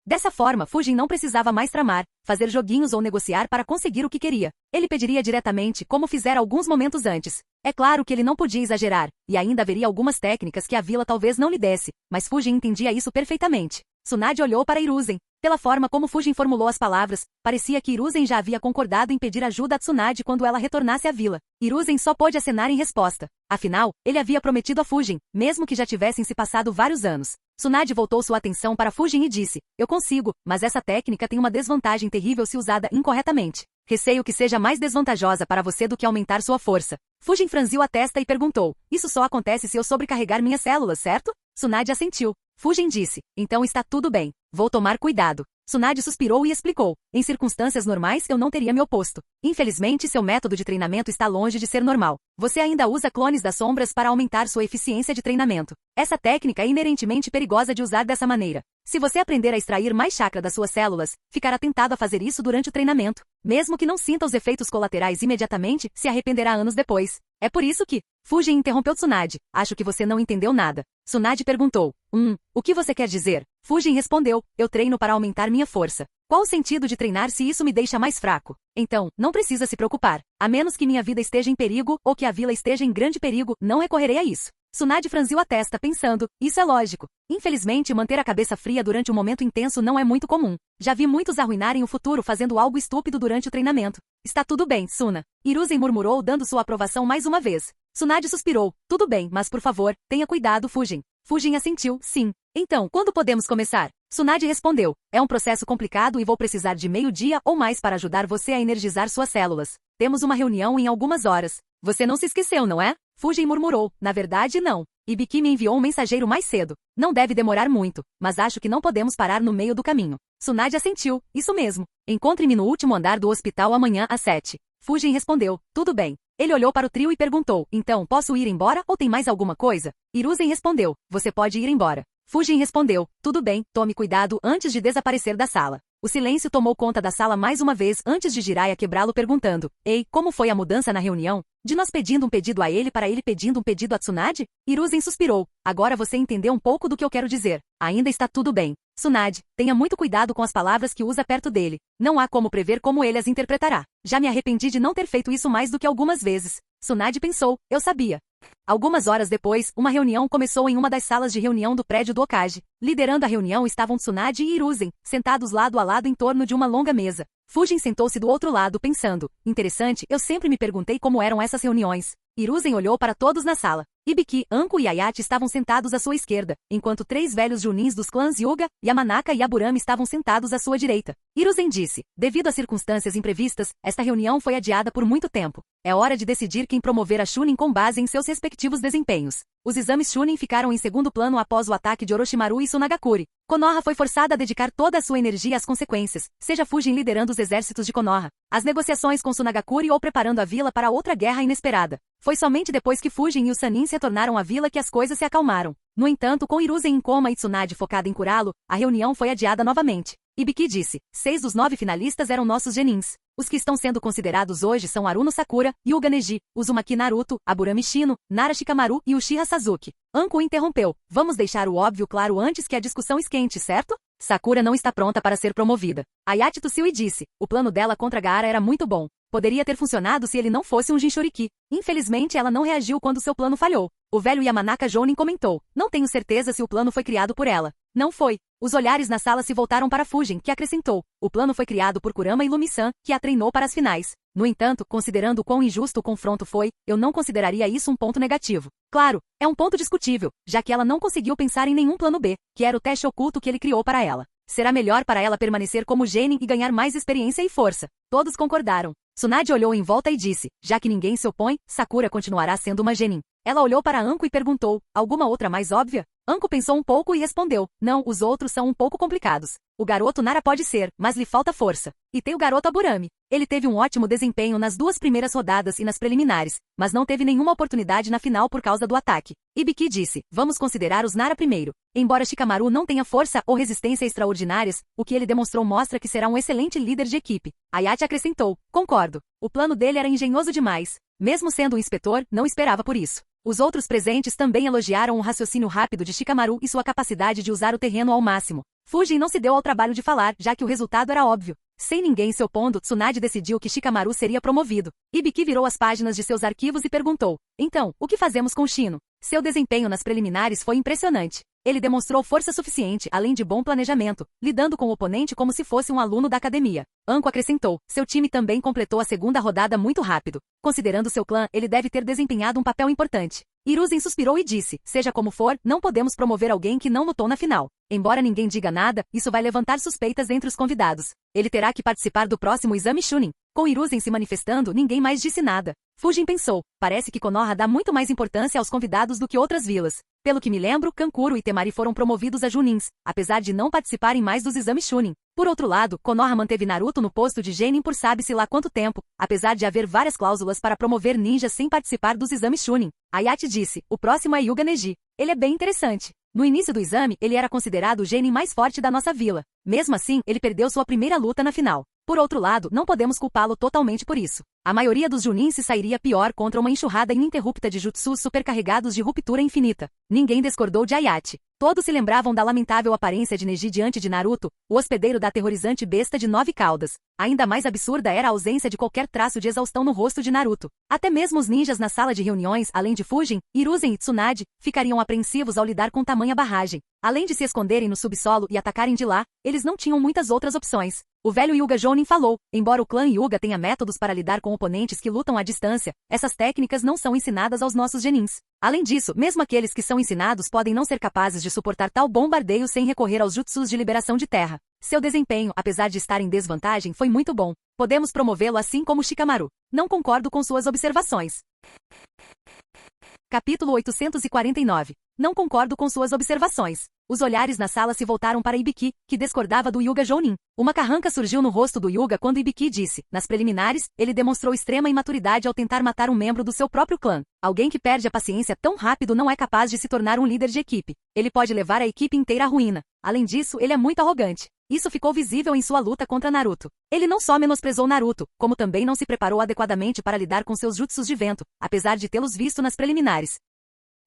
Dessa forma, Fujin não precisava mais tramar, fazer joguinhos ou negociar para conseguir o que queria. Ele pediria diretamente, como fizera alguns momentos antes. É claro que ele não podia exagerar, e ainda haveria algumas técnicas que a vila talvez não lhe desse, mas Fujin entendia isso perfeitamente. Tsunade olhou para Hiruzen. Pela forma como Fujin formulou as palavras, parecia que Hiruzen já havia concordado em pedir ajuda a Tsunade quando ela retornasse à vila. Hiruzen só pôde acenar em resposta. Afinal, ele havia prometido a Fujin, mesmo que já tivessem se passado vários anos. Tsunade voltou sua atenção para Fujin e disse, eu consigo, mas essa técnica tem uma desvantagem terrível se usada incorretamente. Receio que seja mais desvantajosa para você do que aumentar sua força. Fujin franziu a testa e perguntou, isso só acontece se eu sobrecarregar minhas células, certo? Tsunade assentiu. Fujin disse, então está tudo bem, vou tomar cuidado. Tsunade suspirou e explicou, em circunstâncias normais eu não teria me oposto. Infelizmente seu método de treinamento está longe de ser normal. Você ainda usa clones das sombras para aumentar sua eficiência de treinamento. Essa técnica é inerentemente perigosa de usar dessa maneira. Se você aprender a extrair mais chakra das suas células, ficará tentado a fazer isso durante o treinamento. Mesmo que não sinta os efeitos colaterais imediatamente, se arrependerá anos depois. É por isso que... Fujin interrompeu Tsunade. Acho que você não entendeu nada. Tsunade perguntou. O que você quer dizer? Fujin respondeu. Eu treino para aumentar minha força. Qual o sentido de treinar se isso me deixa mais fraco? Então, não precisa se preocupar. A menos que minha vida esteja em perigo ou que a vila esteja em grande perigo, não recorrerei a isso. Tsunade franziu a testa pensando, isso é lógico. Infelizmente, manter a cabeça fria durante um momento intenso não é muito comum. Já vi muitos arruinarem o futuro fazendo algo estúpido durante o treinamento. Está tudo bem, Suna. Hiruzen murmurou dando sua aprovação mais uma vez. Tsunade suspirou. Tudo bem, mas por favor, tenha cuidado, Fujin. Fujin assentiu, sim. Então, quando podemos começar? Tsunade respondeu. É um processo complicado e vou precisar de meio-dia ou mais para ajudar você a energizar suas células. Temos uma reunião em algumas horas. Você não se esqueceu, não é? Fujin murmurou. Na verdade, não. Ibiki me enviou um mensageiro mais cedo. Não deve demorar muito, mas acho que não podemos parar no meio do caminho. Tsunade assentiu. Isso mesmo. Encontre-me no último andar do hospital amanhã às 7. Fujin respondeu. Tudo bem. Ele olhou para o trio e perguntou. Então, posso ir embora ou tem mais alguma coisa? Hiruzen respondeu. Você pode ir embora. Fujin respondeu. Tudo bem, tome cuidado antes de desaparecer da sala. O silêncio tomou conta da sala mais uma vez antes de Jiraiya quebrá-lo perguntando. Ei, como foi a mudança na reunião? De nós pedindo um pedido a ele para ele pedindo um pedido a Tsunade? Hiruzen suspirou. Agora você entendeu um pouco do que eu quero dizer. Ainda está tudo bem. Tsunade, tenha muito cuidado com as palavras que usa perto dele. Não há como prever como ele as interpretará. Já me arrependi de não ter feito isso mais do que algumas vezes. Tsunade pensou. Eu sabia. Algumas horas depois, uma reunião começou em uma das salas de reunião do prédio do Hokage. Liderando a reunião estavam Tsunade e Hiruzen, sentados lado a lado em torno de uma longa mesa. Fujin sentou-se do outro lado pensando. Interessante, eu sempre me perguntei como eram essas reuniões. Hiruzen olhou para todos na sala. Ibiki, Anko e Ayate estavam sentados à sua esquerda, enquanto 3 velhos junins dos clãs Hyuga, Yamanaka e Aburame estavam sentados à sua direita. Hiruzen disse, devido a circunstâncias imprevistas, esta reunião foi adiada por muito tempo. É hora de decidir quem promover a Chunin com base em seus respectivos desempenhos. Os exames Chunin ficaram em segundo plano após o ataque de Orochimaru e Sunagakure. Konoha foi forçada a dedicar toda a sua energia às consequências, seja Fujin liderando os exércitos de Konoha, as negociações com Sunagakure ou preparando a vila para outra guerra inesperada. Foi somente depois que Fujin e os Sannin se retornaram à vila que as coisas se acalmaram. No entanto, com Hiruzen em coma e Tsunade focada em curá-lo, a reunião foi adiada novamente. Ibiki disse, 6 dos 9 finalistas eram nossos genins. Os que estão sendo considerados hoje são Aruno Sakura, Hyuga Neji, Uzumaki Naruto, Aburame Shino, Nara Shikamaru e Uchiha Sasuke. Anko interrompeu. Vamos deixar o óbvio claro antes que a discussão esquente, certo? Sakura não está pronta para ser promovida. Ayate tossiu e disse, o plano dela contra Gaara era muito bom. Poderia ter funcionado se ele não fosse um Jinchuriki. Infelizmente ela não reagiu quando seu plano falhou. O velho Yamanaka Jounin comentou. Não tenho certeza se o plano foi criado por ela. Não foi. Os olhares na sala se voltaram para Fujin, que acrescentou. O plano foi criado por Kurama e Lumi-san, que a treinou para as finais. No entanto, considerando quão injusto o confronto foi, eu não consideraria isso um ponto negativo. Claro, é um ponto discutível, já que ela não conseguiu pensar em nenhum plano B, que era o teste oculto que ele criou para ela. Será melhor para ela permanecer como Genin e ganhar mais experiência e força. Todos concordaram. Tsunade olhou em volta e disse, já que ninguém se opõe, Sakura continuará sendo uma Genin. Ela olhou para Anko e perguntou, alguma outra mais óbvia? Anko pensou um pouco e respondeu, não, os outros são um pouco complicados. O garoto Nara pode ser, mas lhe falta força. E tem o garoto Aburame. Ele teve um ótimo desempenho nas 2 primeiras rodadas e nas preliminares, mas não teve nenhuma oportunidade na final por causa do ataque. Ibiki disse, vamos considerar os Nara primeiro. Embora Shikamaru não tenha força ou resistência extraordinárias, o que ele demonstrou mostra que será um excelente líder de equipe. Ayate acrescentou, concordo. O plano dele era engenhoso demais. Mesmo sendo um inspetor, não esperava por isso. Os outros presentes também elogiaram o raciocínio rápido de Shikamaru e sua capacidade de usar o terreno ao máximo. Fujin não se deu ao trabalho de falar, já que o resultado era óbvio. Sem ninguém se opondo, Tsunade decidiu que Shikamaru seria promovido. Ibiki virou as páginas de seus arquivos e perguntou, então, o que fazemos com Shino? Seu desempenho nas preliminares foi impressionante. Ele demonstrou força suficiente, além de bom planejamento, lidando com o oponente como se fosse um aluno da academia. Anko acrescentou, seu time também completou a segunda rodada muito rápido. Considerando seu clã, ele deve ter desempenhado um papel importante. Hiruzen suspirou e disse, seja como for, não podemos promover alguém que não lutou na final. Embora ninguém diga nada, isso vai levantar suspeitas entre os convidados. Ele terá que participar do próximo exame Chunin. Com Hiruzen se manifestando, ninguém mais disse nada. Fujin pensou, parece que Konoha dá muito mais importância aos convidados do que outras vilas. Pelo que me lembro, Kankuro e Temari foram promovidos a Junins, apesar de não participarem mais dos exames Chunin. Por outro lado, Konoha manteve Naruto no posto de Genin por sabe-se lá quanto tempo, apesar de haver várias cláusulas para promover ninjas sem participar dos exames Chunin. Ayate disse, o próximo é Hyuga Neji. Ele é bem interessante. No início do exame, ele era considerado o Genin mais forte da nossa vila. Mesmo assim, ele perdeu sua primeira luta na final. Por outro lado, não podemos culpá-lo totalmente por isso. A maioria dos Junins se sairia pior contra uma enxurrada ininterrupta de jutsus supercarregados de ruptura infinita. Ninguém discordou de Ayachi. Todos se lembravam da lamentável aparência de Neji diante de Naruto, o hospedeiro da aterrorizante besta de 9 caudas. Ainda mais absurda era a ausência de qualquer traço de exaustão no rosto de Naruto. Até mesmo os ninjas na sala de reuniões, além de Fujin, Hiruzen e Tsunade, ficariam apreensivos ao lidar com tamanha barragem. Além de se esconderem no subsolo e atacarem de lá, eles não tinham muitas outras opções. O velho Hyuga Jounin falou, embora o clã Hyuga tenha métodos para lidar com oponentes que lutam à distância, essas técnicas não são ensinadas aos nossos genins. Além disso, mesmo aqueles que são ensinados podem não ser capazes de suportar tal bombardeio sem recorrer aos jutsus de liberação de terra. Seu desempenho, apesar de estar em desvantagem, foi muito bom. Podemos promovê-lo assim como Shikamaru. Não concordo com suas observações. Capítulo 849. Não concordo com suas observações. Os olhares na sala se voltaram para Ibiki, que discordava do Hyuga Jounin. Uma carranca surgiu no rosto do Hyuga quando Ibiki disse, nas preliminares, ele demonstrou extrema imaturidade ao tentar matar um membro do seu próprio clã. Alguém que perde a paciência tão rápido não é capaz de se tornar um líder de equipe. Ele pode levar a equipe inteira à ruína. Além disso, ele é muito arrogante. Isso ficou visível em sua luta contra Naruto. Ele não só menosprezou Naruto, como também não se preparou adequadamente para lidar com seus jutsus de vento, apesar de tê-los visto nas preliminares.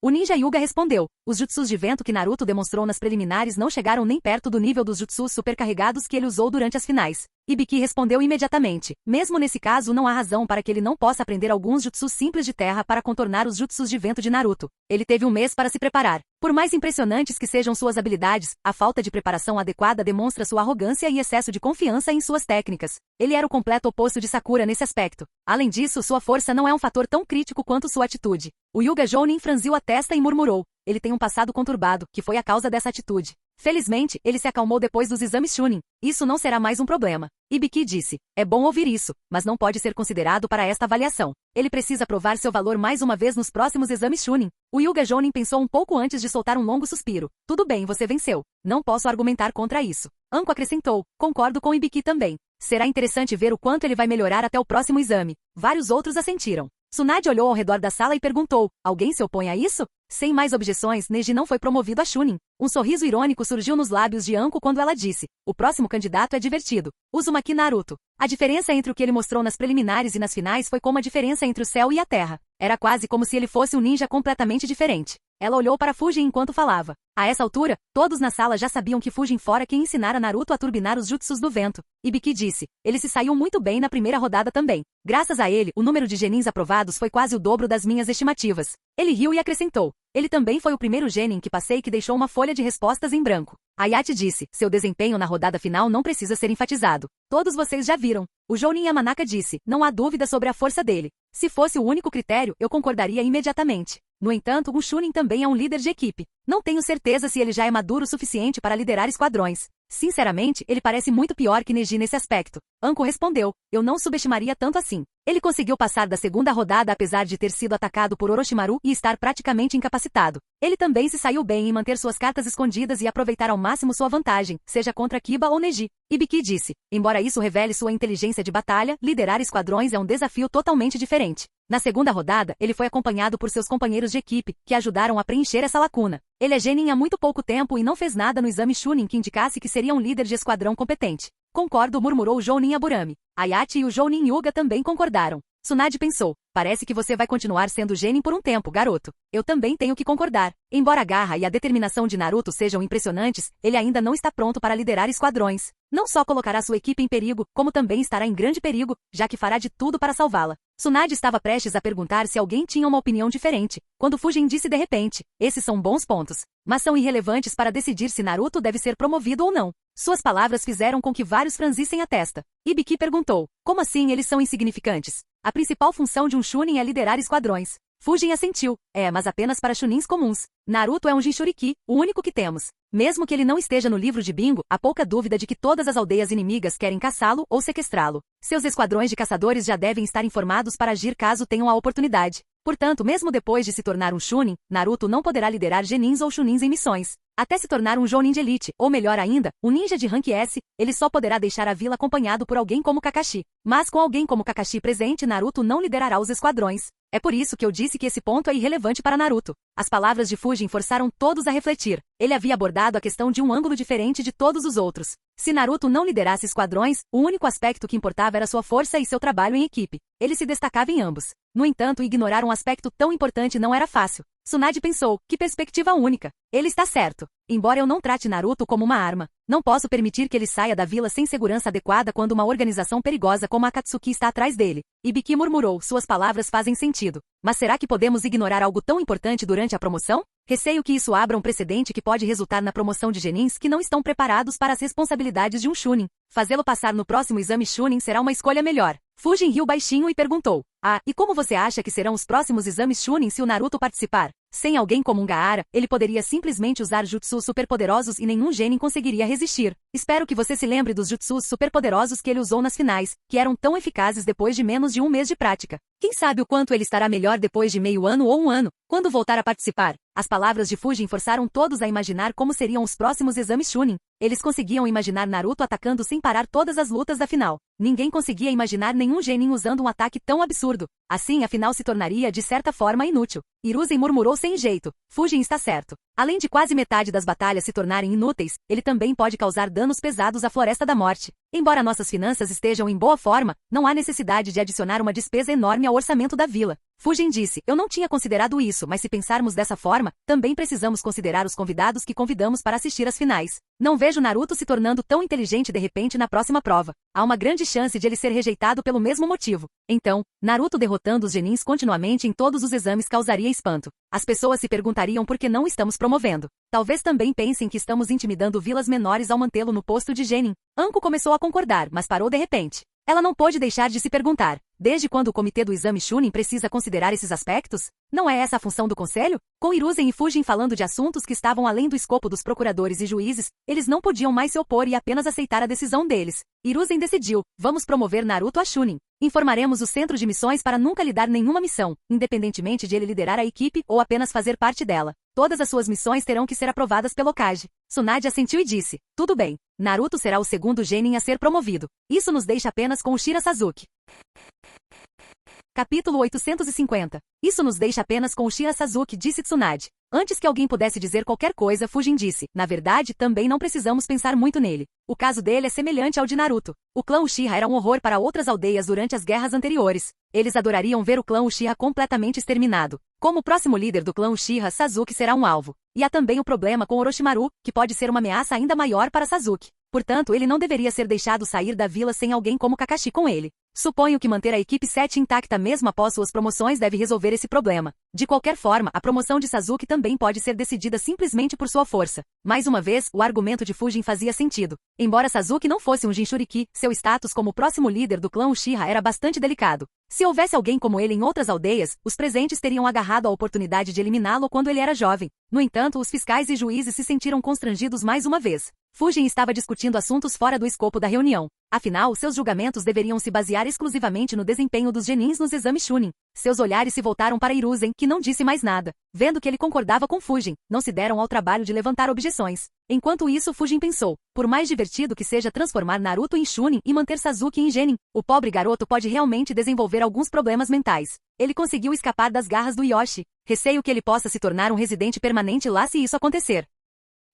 O ninja Hyuga respondeu, os jutsus de vento que Naruto demonstrou nas preliminares não chegaram nem perto do nível dos jutsus supercarregados que ele usou durante as finais. Ibiki respondeu imediatamente, mesmo nesse caso não há razão para que ele não possa aprender alguns jutsus simples de terra para contornar os jutsus de vento de Naruto. Ele teve um mês para se preparar. Por mais impressionantes que sejam suas habilidades, a falta de preparação adequada demonstra sua arrogância e excesso de confiança em suas técnicas. Ele era o completo oposto de Sakura nesse aspecto. Além disso, sua força não é um fator tão crítico quanto sua atitude. O Hyuga Jounin franziu a testa e murmurou, ele tem um passado conturbado, que foi a causa dessa atitude. Felizmente, ele se acalmou depois dos exames Chunin. Isso não será mais um problema. Ibiki disse, é bom ouvir isso, mas não pode ser considerado para esta avaliação. Ele precisa provar seu valor mais uma vez nos próximos exames Chunin. O Hyuga Jounin pensou um pouco antes de soltar um longo suspiro. Tudo bem, você venceu. Não posso argumentar contra isso. Anko acrescentou, concordo com Ibiki também. Será interessante ver o quanto ele vai melhorar até o próximo exame. Vários outros assentiram. Tsunade olhou ao redor da sala e perguntou, alguém se opõe a isso? Sem mais objeções, Neji não foi promovido a Chunin. Um sorriso irônico surgiu nos lábios de Anko quando ela disse, o próximo candidato é divertido. Uzumaki Naruto. A diferença entre o que ele mostrou nas preliminares e nas finais foi como a diferença entre o céu e a terra. Era quase como se ele fosse um ninja completamente diferente. Ela olhou para Fujin enquanto falava. A essa altura, todos na sala já sabiam que Fujin fora quem ensinara Naruto a turbinar os jutsus do vento. Ibiki disse, ele se saiu muito bem na primeira rodada também. Graças a ele, o número de genins aprovados foi quase o dobro das minhas estimativas. Ele riu e acrescentou, ele também foi o primeiro genin que passei que deixou uma folha de respostas em branco. Ayachi disse, seu desempenho na rodada final não precisa ser enfatizado. Todos vocês já viram. O Jounin Yamanaka disse, não há dúvida sobre a força dele. Se fosse o único critério, eu concordaria imediatamente. No entanto, o Chunin também é um líder de equipe. Não tenho certeza se ele já é maduro o suficiente para liderar esquadrões. Sinceramente, ele parece muito pior que Neji nesse aspecto. Anko respondeu, eu não subestimaria tanto assim. Ele conseguiu passar da segunda rodada apesar de ter sido atacado por Orochimaru e estar praticamente incapacitado. Ele também se saiu bem em manter suas cartas escondidas e aproveitar ao máximo sua vantagem, seja contra Kiba ou Neji. Ibiki disse, embora isso revele sua inteligência de batalha, liderar esquadrões é um desafio totalmente diferente. Na segunda rodada, ele foi acompanhado por seus companheiros de equipe, que ajudaram a preencher essa lacuna. Ele é genin há muito pouco tempo e não fez nada no exame Chunin que indicasse que seria um líder de esquadrão competente. Concordo, murmurou o Jounin Aburami. Ayachi e o Jounin Hyuga também concordaram. Tsunade pensou, parece que você vai continuar sendo genin por um tempo, garoto. Eu também tenho que concordar. Embora a garra e a determinação de Naruto sejam impressionantes, ele ainda não está pronto para liderar esquadrões. Não só colocará sua equipe em perigo, como também estará em grande perigo, já que fará de tudo para salvá-la. Tsunade estava prestes a perguntar se alguém tinha uma opinião diferente, quando Fujin disse de repente, esses são bons pontos, mas são irrelevantes para decidir se Naruto deve ser promovido ou não. Suas palavras fizeram com que vários franzissem a testa. Ibiki perguntou, como assim eles são insignificantes? A principal função de um Chunin é liderar esquadrões. Fujin assentiu, mas apenas para Chunins comuns. Naruto é um Jinchuriki, o único que temos. Mesmo que ele não esteja no livro de Bingo, há pouca dúvida de que todas as aldeias inimigas querem caçá-lo ou sequestrá-lo. Seus esquadrões de caçadores já devem estar informados para agir caso tenham a oportunidade. Portanto, mesmo depois de se tornar um Chunin, Naruto não poderá liderar genins ou Chunins em missões. Até se tornar um Jounin de elite, ou melhor ainda, um ninja de rank S, ele só poderá deixar a vila acompanhado por alguém como Kakashi. Mas com alguém como Kakashi presente, Naruto não liderará os esquadrões. É por isso que eu disse que esse ponto é irrelevante para Naruto. As palavras de Fujin forçaram todos a refletir. Ele havia abordado a questão de um ângulo diferente de todos os outros. Se Naruto não liderasse esquadrões, o único aspecto que importava era sua força e seu trabalho em equipe. Ele se destacava em ambos. No entanto, ignorar um aspecto tão importante não era fácil. Tsunade pensou, que perspectiva única. Ele está certo. Embora eu não trate Naruto como uma arma, não posso permitir que ele saia da vila sem segurança adequada quando uma organização perigosa como a Akatsuki está atrás dele. Ibiki murmurou, suas palavras fazem sentido. Mas será que podemos ignorar algo tão importante durante a promoção? Receio que isso abra um precedente que pode resultar na promoção de genins que não estão preparados para as responsabilidades de um Chunin. Fazê-lo passar no próximo exame Chunin será uma escolha melhor. Fujin riu baixinho e perguntou. E como você acha que serão os próximos exames Chunin se o Naruto participar? Sem alguém como um Gaara, ele poderia simplesmente usar jutsus superpoderosos e nenhum genin conseguiria resistir. Espero que você se lembre dos jutsus superpoderosos que ele usou nas finais, que eram tão eficazes depois de menos de um mês de prática. Quem sabe o quanto ele estará melhor depois de meio ano ou um ano, quando voltar a participar? As palavras de Fujin forçaram todos a imaginar como seriam os próximos exames Chunin. Eles conseguiam imaginar Naruto atacando sem parar todas as lutas da final. Ninguém conseguia imaginar nenhum genin usando um ataque tão absurdo. Assim a final se tornaria de certa forma inútil. Hiruzen murmurou sem jeito. Fujin está certo. Além de quase metade das batalhas se tornarem inúteis, ele também pode causar danos pesados à Floresta da Morte. Embora nossas finanças estejam em boa forma, não há necessidade de adicionar uma despesa enorme ao orçamento da vila. Fujin disse, eu não tinha considerado isso, mas se pensarmos dessa forma, também precisamos considerar os convidados que convidamos para assistir às finais. Não vejo Naruto se tornando tão inteligente de repente na próxima prova. Há uma grande chance de ele ser rejeitado pelo mesmo motivo. Então, Naruto derrotando os genins continuamente em todos os exames causaria espanto. As pessoas se perguntariam por que não estamos promovendo. Talvez também pensem que estamos intimidando vilas menores ao mantê-lo no posto de genin. Anko começou a concordar, mas parou de repente. Ela não pôde deixar de se perguntar, desde quando o comitê do exame Chunin precisa considerar esses aspectos? Não é essa a função do conselho? Com Hiruzen e Fujin falando de assuntos que estavam além do escopo dos procuradores e juízes, eles não podiam mais se opor e apenas aceitar a decisão deles. Hiruzen decidiu, vamos promover Naruto a Chunin. Informaremos o centro de missões para nunca lhe dar nenhuma missão, independentemente de ele liderar a equipe ou apenas fazer parte dela. Todas as suas missões terão que ser aprovadas pelo Kage. Tsunade assentiu e disse, tudo bem. Naruto será o segundo genin a ser promovido. Isso nos deixa apenas com Shira Sasuke. Capítulo 850. Isso nos deixa apenas com Shira Sasuke, disse Tsunade. Antes que alguém pudesse dizer qualquer coisa, Fujin disse, na verdade, também não precisamos pensar muito nele. O caso dele é semelhante ao de Naruto. O clã Uchiha era um horror para outras aldeias durante as guerras anteriores. Eles adorariam ver o clã Uchiha completamente exterminado. Como o próximo líder do clã Uchiha, Sasuke será um alvo. E há também o problema com Orochimaru, que pode ser uma ameaça ainda maior para Sasuke. Portanto, ele não deveria ser deixado sair da vila sem alguém como Kakashi com ele. Suponho que manter a equipe 7 intacta mesmo após suas promoções deve resolver esse problema. De qualquer forma, a promoção de Sasuke também pode ser decidida simplesmente por sua força. Mais uma vez, o argumento de Fujin fazia sentido. Embora Sasuke não fosse um Jinchuriki, seu status como próximo líder do clã Uchiha era bastante delicado. Se houvesse alguém como ele em outras aldeias, os presentes teriam agarrado a oportunidade de eliminá-lo quando ele era jovem. No entanto, os fiscais e juízes se sentiram constrangidos mais uma vez. Fujin estava discutindo assuntos fora do escopo da reunião. Afinal, seus julgamentos deveriam se basear exclusivamente no desempenho dos genins nos exames Chunin. Seus olhares se voltaram para Hiruzen, que não disse mais nada. Vendo que ele concordava com Fujin, não se deram ao trabalho de levantar objeções. Enquanto isso, Fujin pensou, por mais divertido que seja transformar Naruto em Chunin e manter Sasuke em genin, o pobre garoto pode realmente desenvolver alguns problemas mentais. Ele conseguiu escapar das garras do Yoshi. Receio que ele possa se tornar um residente permanente lá se isso acontecer.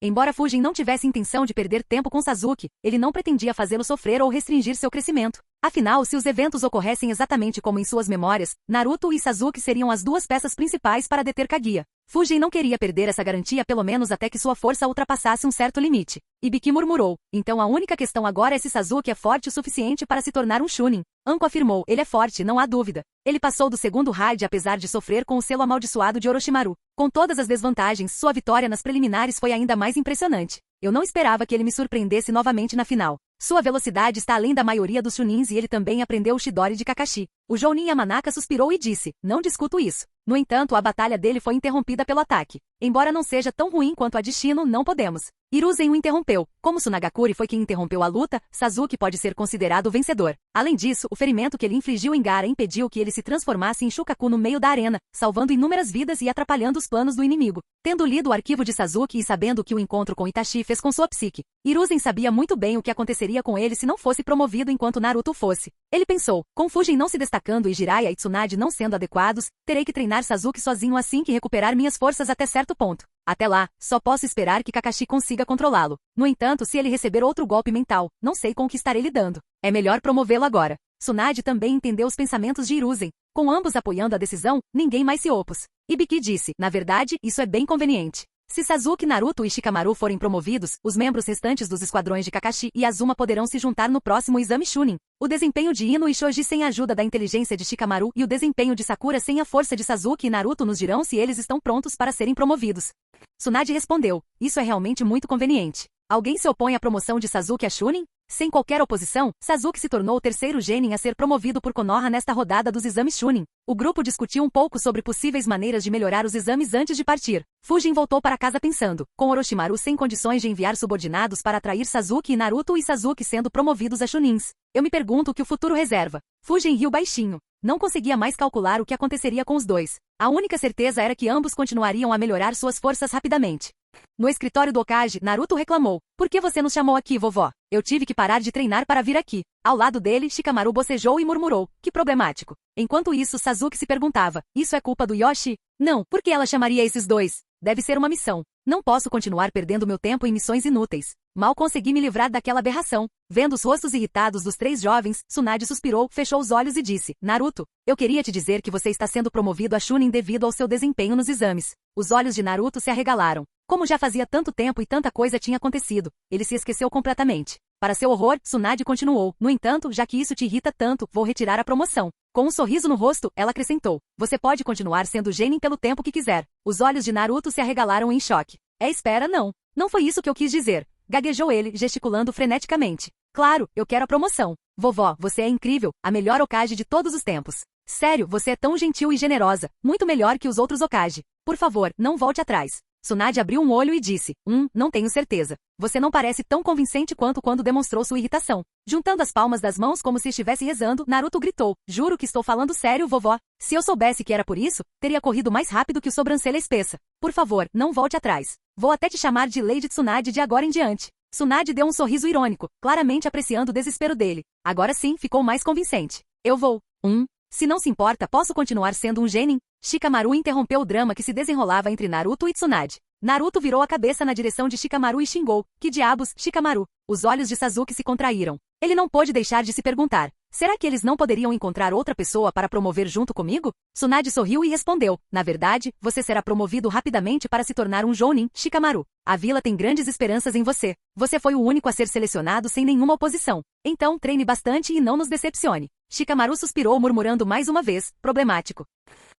Embora Fujin não tivesse intenção de perder tempo com Sasuke, ele não pretendia fazê-lo sofrer ou restringir seu crescimento. Afinal, se os eventos ocorressem exatamente como em suas memórias, Naruto e Sasuke seriam as duas peças principais para deter Kaguya. Fujin não queria perder essa garantia pelo menos até que sua força ultrapassasse um certo limite. Ibiki murmurou, então a única questão agora é se Sasuke é forte o suficiente para se tornar um Chunin. Anko afirmou, ele é forte, não há dúvida. Ele passou do segundo raid apesar de sofrer com o selo amaldiçoado de Orochimaru. Com todas as desvantagens, sua vitória nas preliminares foi ainda mais impressionante. Eu não esperava que ele me surpreendesse novamente na final. Sua velocidade está além da maioria dos Chunins e ele também aprendeu o Chidori de Kakashi. O Jounin Yamanaka suspirou e disse, não discuto isso. No entanto, a batalha dele foi interrompida pelo ataque. Embora não seja tão ruim quanto a de Shino, não podemos. Hiruzen o interrompeu. Como Tsunagakuri foi quem interrompeu a luta, Sasuke pode ser considerado o vencedor. Além disso, o ferimento que ele infligiu em Gaara impediu que ele se transformasse em Shukaku no meio da arena, salvando inúmeras vidas e atrapalhando os planos do inimigo. Tendo lido o arquivo de Sasuke e sabendo o que o encontro com Itachi fez com sua psique, Hiruzen sabia muito bem o que aconteceria faria com ele se não fosse promovido enquanto Naruto fosse. Ele pensou, com Fujin não se destacando e Jiraiya e Tsunade não sendo adequados, terei que treinar Sasuke sozinho assim que recuperar minhas forças até certo ponto. Até lá, só posso esperar que Kakashi consiga controlá-lo. No entanto, se ele receber outro golpe mental, não sei com o que estarei lidando. É melhor promovê-lo agora. Tsunade também entendeu os pensamentos de Hiruzen. Com ambos apoiando a decisão, ninguém mais se opôs. Ibiki disse, na verdade, isso é bem conveniente. Se Sasuke, Naruto e Shikamaru forem promovidos, os membros restantes dos esquadrões de Kakashi e Azuma poderão se juntar no próximo exame Chunin. O desempenho de Ino e Shoji sem a ajuda da inteligência de Shikamaru e o desempenho de Sakura sem a força de Sasuke e Naruto nos dirão se eles estão prontos para serem promovidos. Tsunade respondeu, isso é realmente muito conveniente. Alguém se opõe à promoção de Sasuke a Chunin? Sem qualquer oposição, Sasuke se tornou o terceiro genin a ser promovido por Konoha nesta rodada dos exames Chunin. O grupo discutiu um pouco sobre possíveis maneiras de melhorar os exames antes de partir. Fujin voltou para casa pensando, com Orochimaru sem condições de enviar subordinados para atrair Sasuke e Naruto e Sasuke sendo promovidos a Chunins. Eu me pergunto o que o futuro reserva. Fujin riu baixinho. Não conseguia mais calcular o que aconteceria com os dois. A única certeza era que ambos continuariam a melhorar suas forças rapidamente. No escritório do Hokage, Naruto reclamou. Por que você nos chamou aqui, vovó? Eu tive que parar de treinar para vir aqui. Ao lado dele, Shikamaru bocejou e murmurou. Que problemático. Enquanto isso, Sasuke se perguntava. Isso é culpa do Yoshi? Não, por que ela chamaria esses dois? Deve ser uma missão. Não posso continuar perdendo meu tempo em missões inúteis. Mal consegui me livrar daquela aberração. Vendo os rostos irritados dos três jovens, Tsunade suspirou, fechou os olhos e disse, Naruto, eu queria te dizer que você está sendo promovido a Chunin devido ao seu desempenho nos exames. Os olhos de Naruto se arregalaram. Como já fazia tanto tempo e tanta coisa tinha acontecido, ele se esqueceu completamente. Para seu horror, Tsunade continuou. No entanto, já que isso te irrita tanto, vou retirar a promoção. Com um sorriso no rosto, ela acrescentou. Você pode continuar sendo genin pelo tempo que quiser. Os olhos de Naruto se arregalaram em choque. Espera, não. Não foi isso que eu quis dizer. Gaguejou ele, gesticulando freneticamente. Claro, eu quero a promoção. Vovó, você é incrível, a melhor Hokage de todos os tempos. Sério, você é tão gentil e generosa, muito melhor que os outros Hokage. Por favor, não volte atrás. Tsunade abriu um olho e disse, não tenho certeza. Você não parece tão convincente quanto quando demonstrou sua irritação. Juntando as palmas das mãos como se estivesse rezando, Naruto gritou, juro que estou falando sério, vovó. Se eu soubesse que era por isso, teria corrido mais rápido que o sobrancelha espessa. Por favor, não volte atrás. Vou até te chamar de Lady Tsunade de agora em diante. Tsunade deu um sorriso irônico, claramente apreciando o desespero dele. Agora sim, ficou mais convincente. Eu vou. Se não se importa, posso continuar sendo um genin? Shikamaru interrompeu o drama que se desenrolava entre Naruto e Tsunade. Naruto virou a cabeça na direção de Shikamaru e xingou. Que diabos, Shikamaru? Os olhos de Sasuke se contraíram. Ele não pôde deixar de se perguntar. Será que eles não poderiam encontrar outra pessoa para promover junto comigo? Tsunade sorriu e respondeu. Na verdade, você será promovido rapidamente para se tornar um jounin, Shikamaru. A vila tem grandes esperanças em você. Você foi o único a ser selecionado sem nenhuma oposição. Então, treine bastante e não nos decepcione. Shikamaru suspirou murmurando mais uma vez, problemático.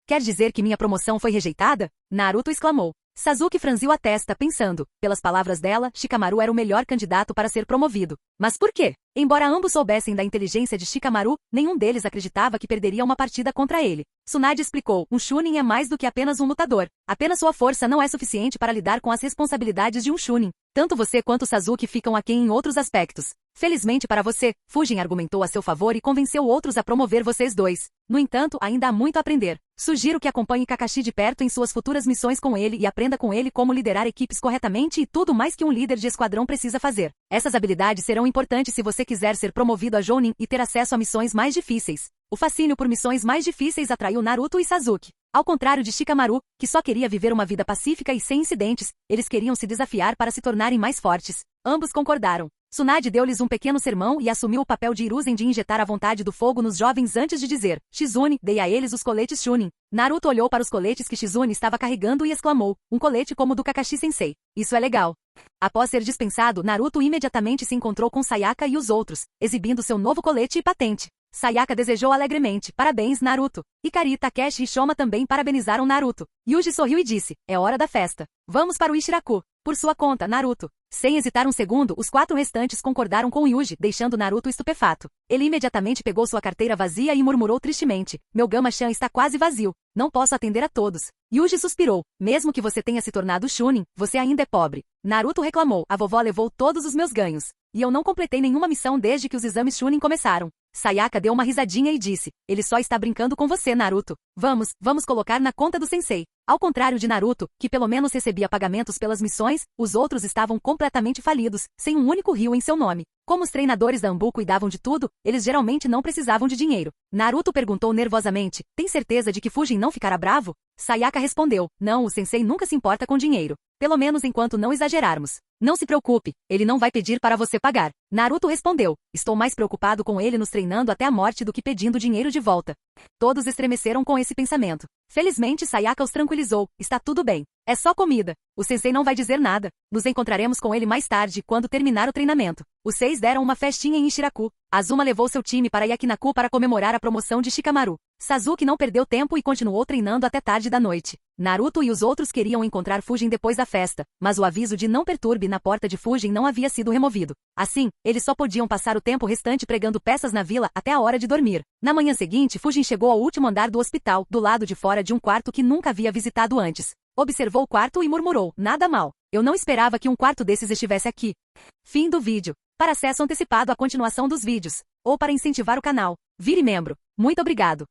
Quer dizer que minha promoção foi rejeitada? Naruto exclamou. Sasuke franziu a testa, pensando. Pelas palavras dela, Shikamaru era o melhor candidato para ser promovido. Mas por quê? Embora ambos soubessem da inteligência de Shikamaru, nenhum deles acreditava que perderia uma partida contra ele. Tsunade explicou, um Chunin é mais do que apenas um lutador. Apenas sua força não é suficiente para lidar com as responsabilidades de um Chunin. Tanto você quanto Sasuke ficam aquém em outros aspectos. Felizmente para você, Fujin argumentou a seu favor e convenceu outros a promover vocês dois. No entanto, ainda há muito a aprender. Sugiro que acompanhe Kakashi de perto em suas futuras missões com ele e aprenda com ele como liderar equipes corretamente e tudo mais que um líder de esquadrão precisa fazer. Essas habilidades serão importantes se você quiser ser promovido a Jounin e ter acesso a missões mais difíceis. O fascínio por missões mais difíceis atraiu Naruto e Sasuke. Ao contrário de Shikamaru, que só queria viver uma vida pacífica e sem incidentes, eles queriam se desafiar para se tornarem mais fortes. Ambos concordaram. Tsunade deu-lhes um pequeno sermão e assumiu o papel de Hiruzen de injetar a vontade do fogo nos jovens antes de dizer, Shizune, dei a eles os coletes Chunin. Naruto olhou para os coletes que Shizune estava carregando e exclamou, um colete como o do Kakashi-sensei. Isso é legal. Após ser dispensado, Naruto imediatamente se encontrou com Sayaka e os outros, exibindo seu novo colete e patente. Sayaka desejou alegremente, parabéns, Naruto. Ikari, Takeshi e Shoma também parabenizaram Naruto. Yuji sorriu e disse, é hora da festa. Vamos para o Ishiraku. Por sua conta, Naruto. Sem hesitar um segundo, os 4 restantes concordaram com Yuji, deixando Naruto estupefato. Ele imediatamente pegou sua carteira vazia e murmurou tristemente, meu Gama-chan está quase vazio. Não posso atender a todos. Yuji suspirou. Mesmo que você tenha se tornado Chunin, você ainda é pobre. Naruto reclamou, a vovó levou todos os meus ganhos. E eu não completei nenhuma missão desde que os exames Chunin começaram. Sayaka deu uma risadinha e disse, ele só está brincando com você, Naruto. Vamos colocar na conta do sensei. Ao contrário de Naruto, que pelo menos recebia pagamentos pelas missões, os outros estavam completamente falidos, sem um único rio em seu nome. Como os treinadores da Anbu cuidavam de tudo, eles geralmente não precisavam de dinheiro. Naruto perguntou nervosamente, tem certeza de que Fujin não ficará bravo? Sayaka respondeu, não, o sensei nunca se importa com dinheiro. Pelo menos enquanto não exagerarmos. Não se preocupe, ele não vai pedir para você pagar. Naruto respondeu, estou mais preocupado com ele nos treinando até a morte do que pedindo dinheiro de volta. Todos estremeceram com esse pensamento. Felizmente Sayaka os tranquilizou, está tudo bem. É só comida. O sensei não vai dizer nada. Nos encontraremos com ele mais tarde, quando terminar o treinamento. Os 6 deram uma festinha em Ishiraku. Azuma levou seu time para Yakinaku para comemorar a promoção de Shikamaru. Sasuke não perdeu tempo e continuou treinando até tarde da noite. Naruto e os outros queriam encontrar Fujin depois da festa, mas o aviso de não perturbe na porta de Fujin não havia sido removido. Assim, eles só podiam passar o tempo restante pregando peças na vila até a hora de dormir. Na manhã seguinte, Fujin chegou ao último andar do hospital, do lado de fora de um quarto que nunca havia visitado antes. Observou o quarto e murmurou, nada mal. Eu não esperava que um quarto desses estivesse aqui. Fim do vídeo. Para acesso antecipado à continuação dos vídeos, ou para incentivar o canal, vire membro. Muito obrigado.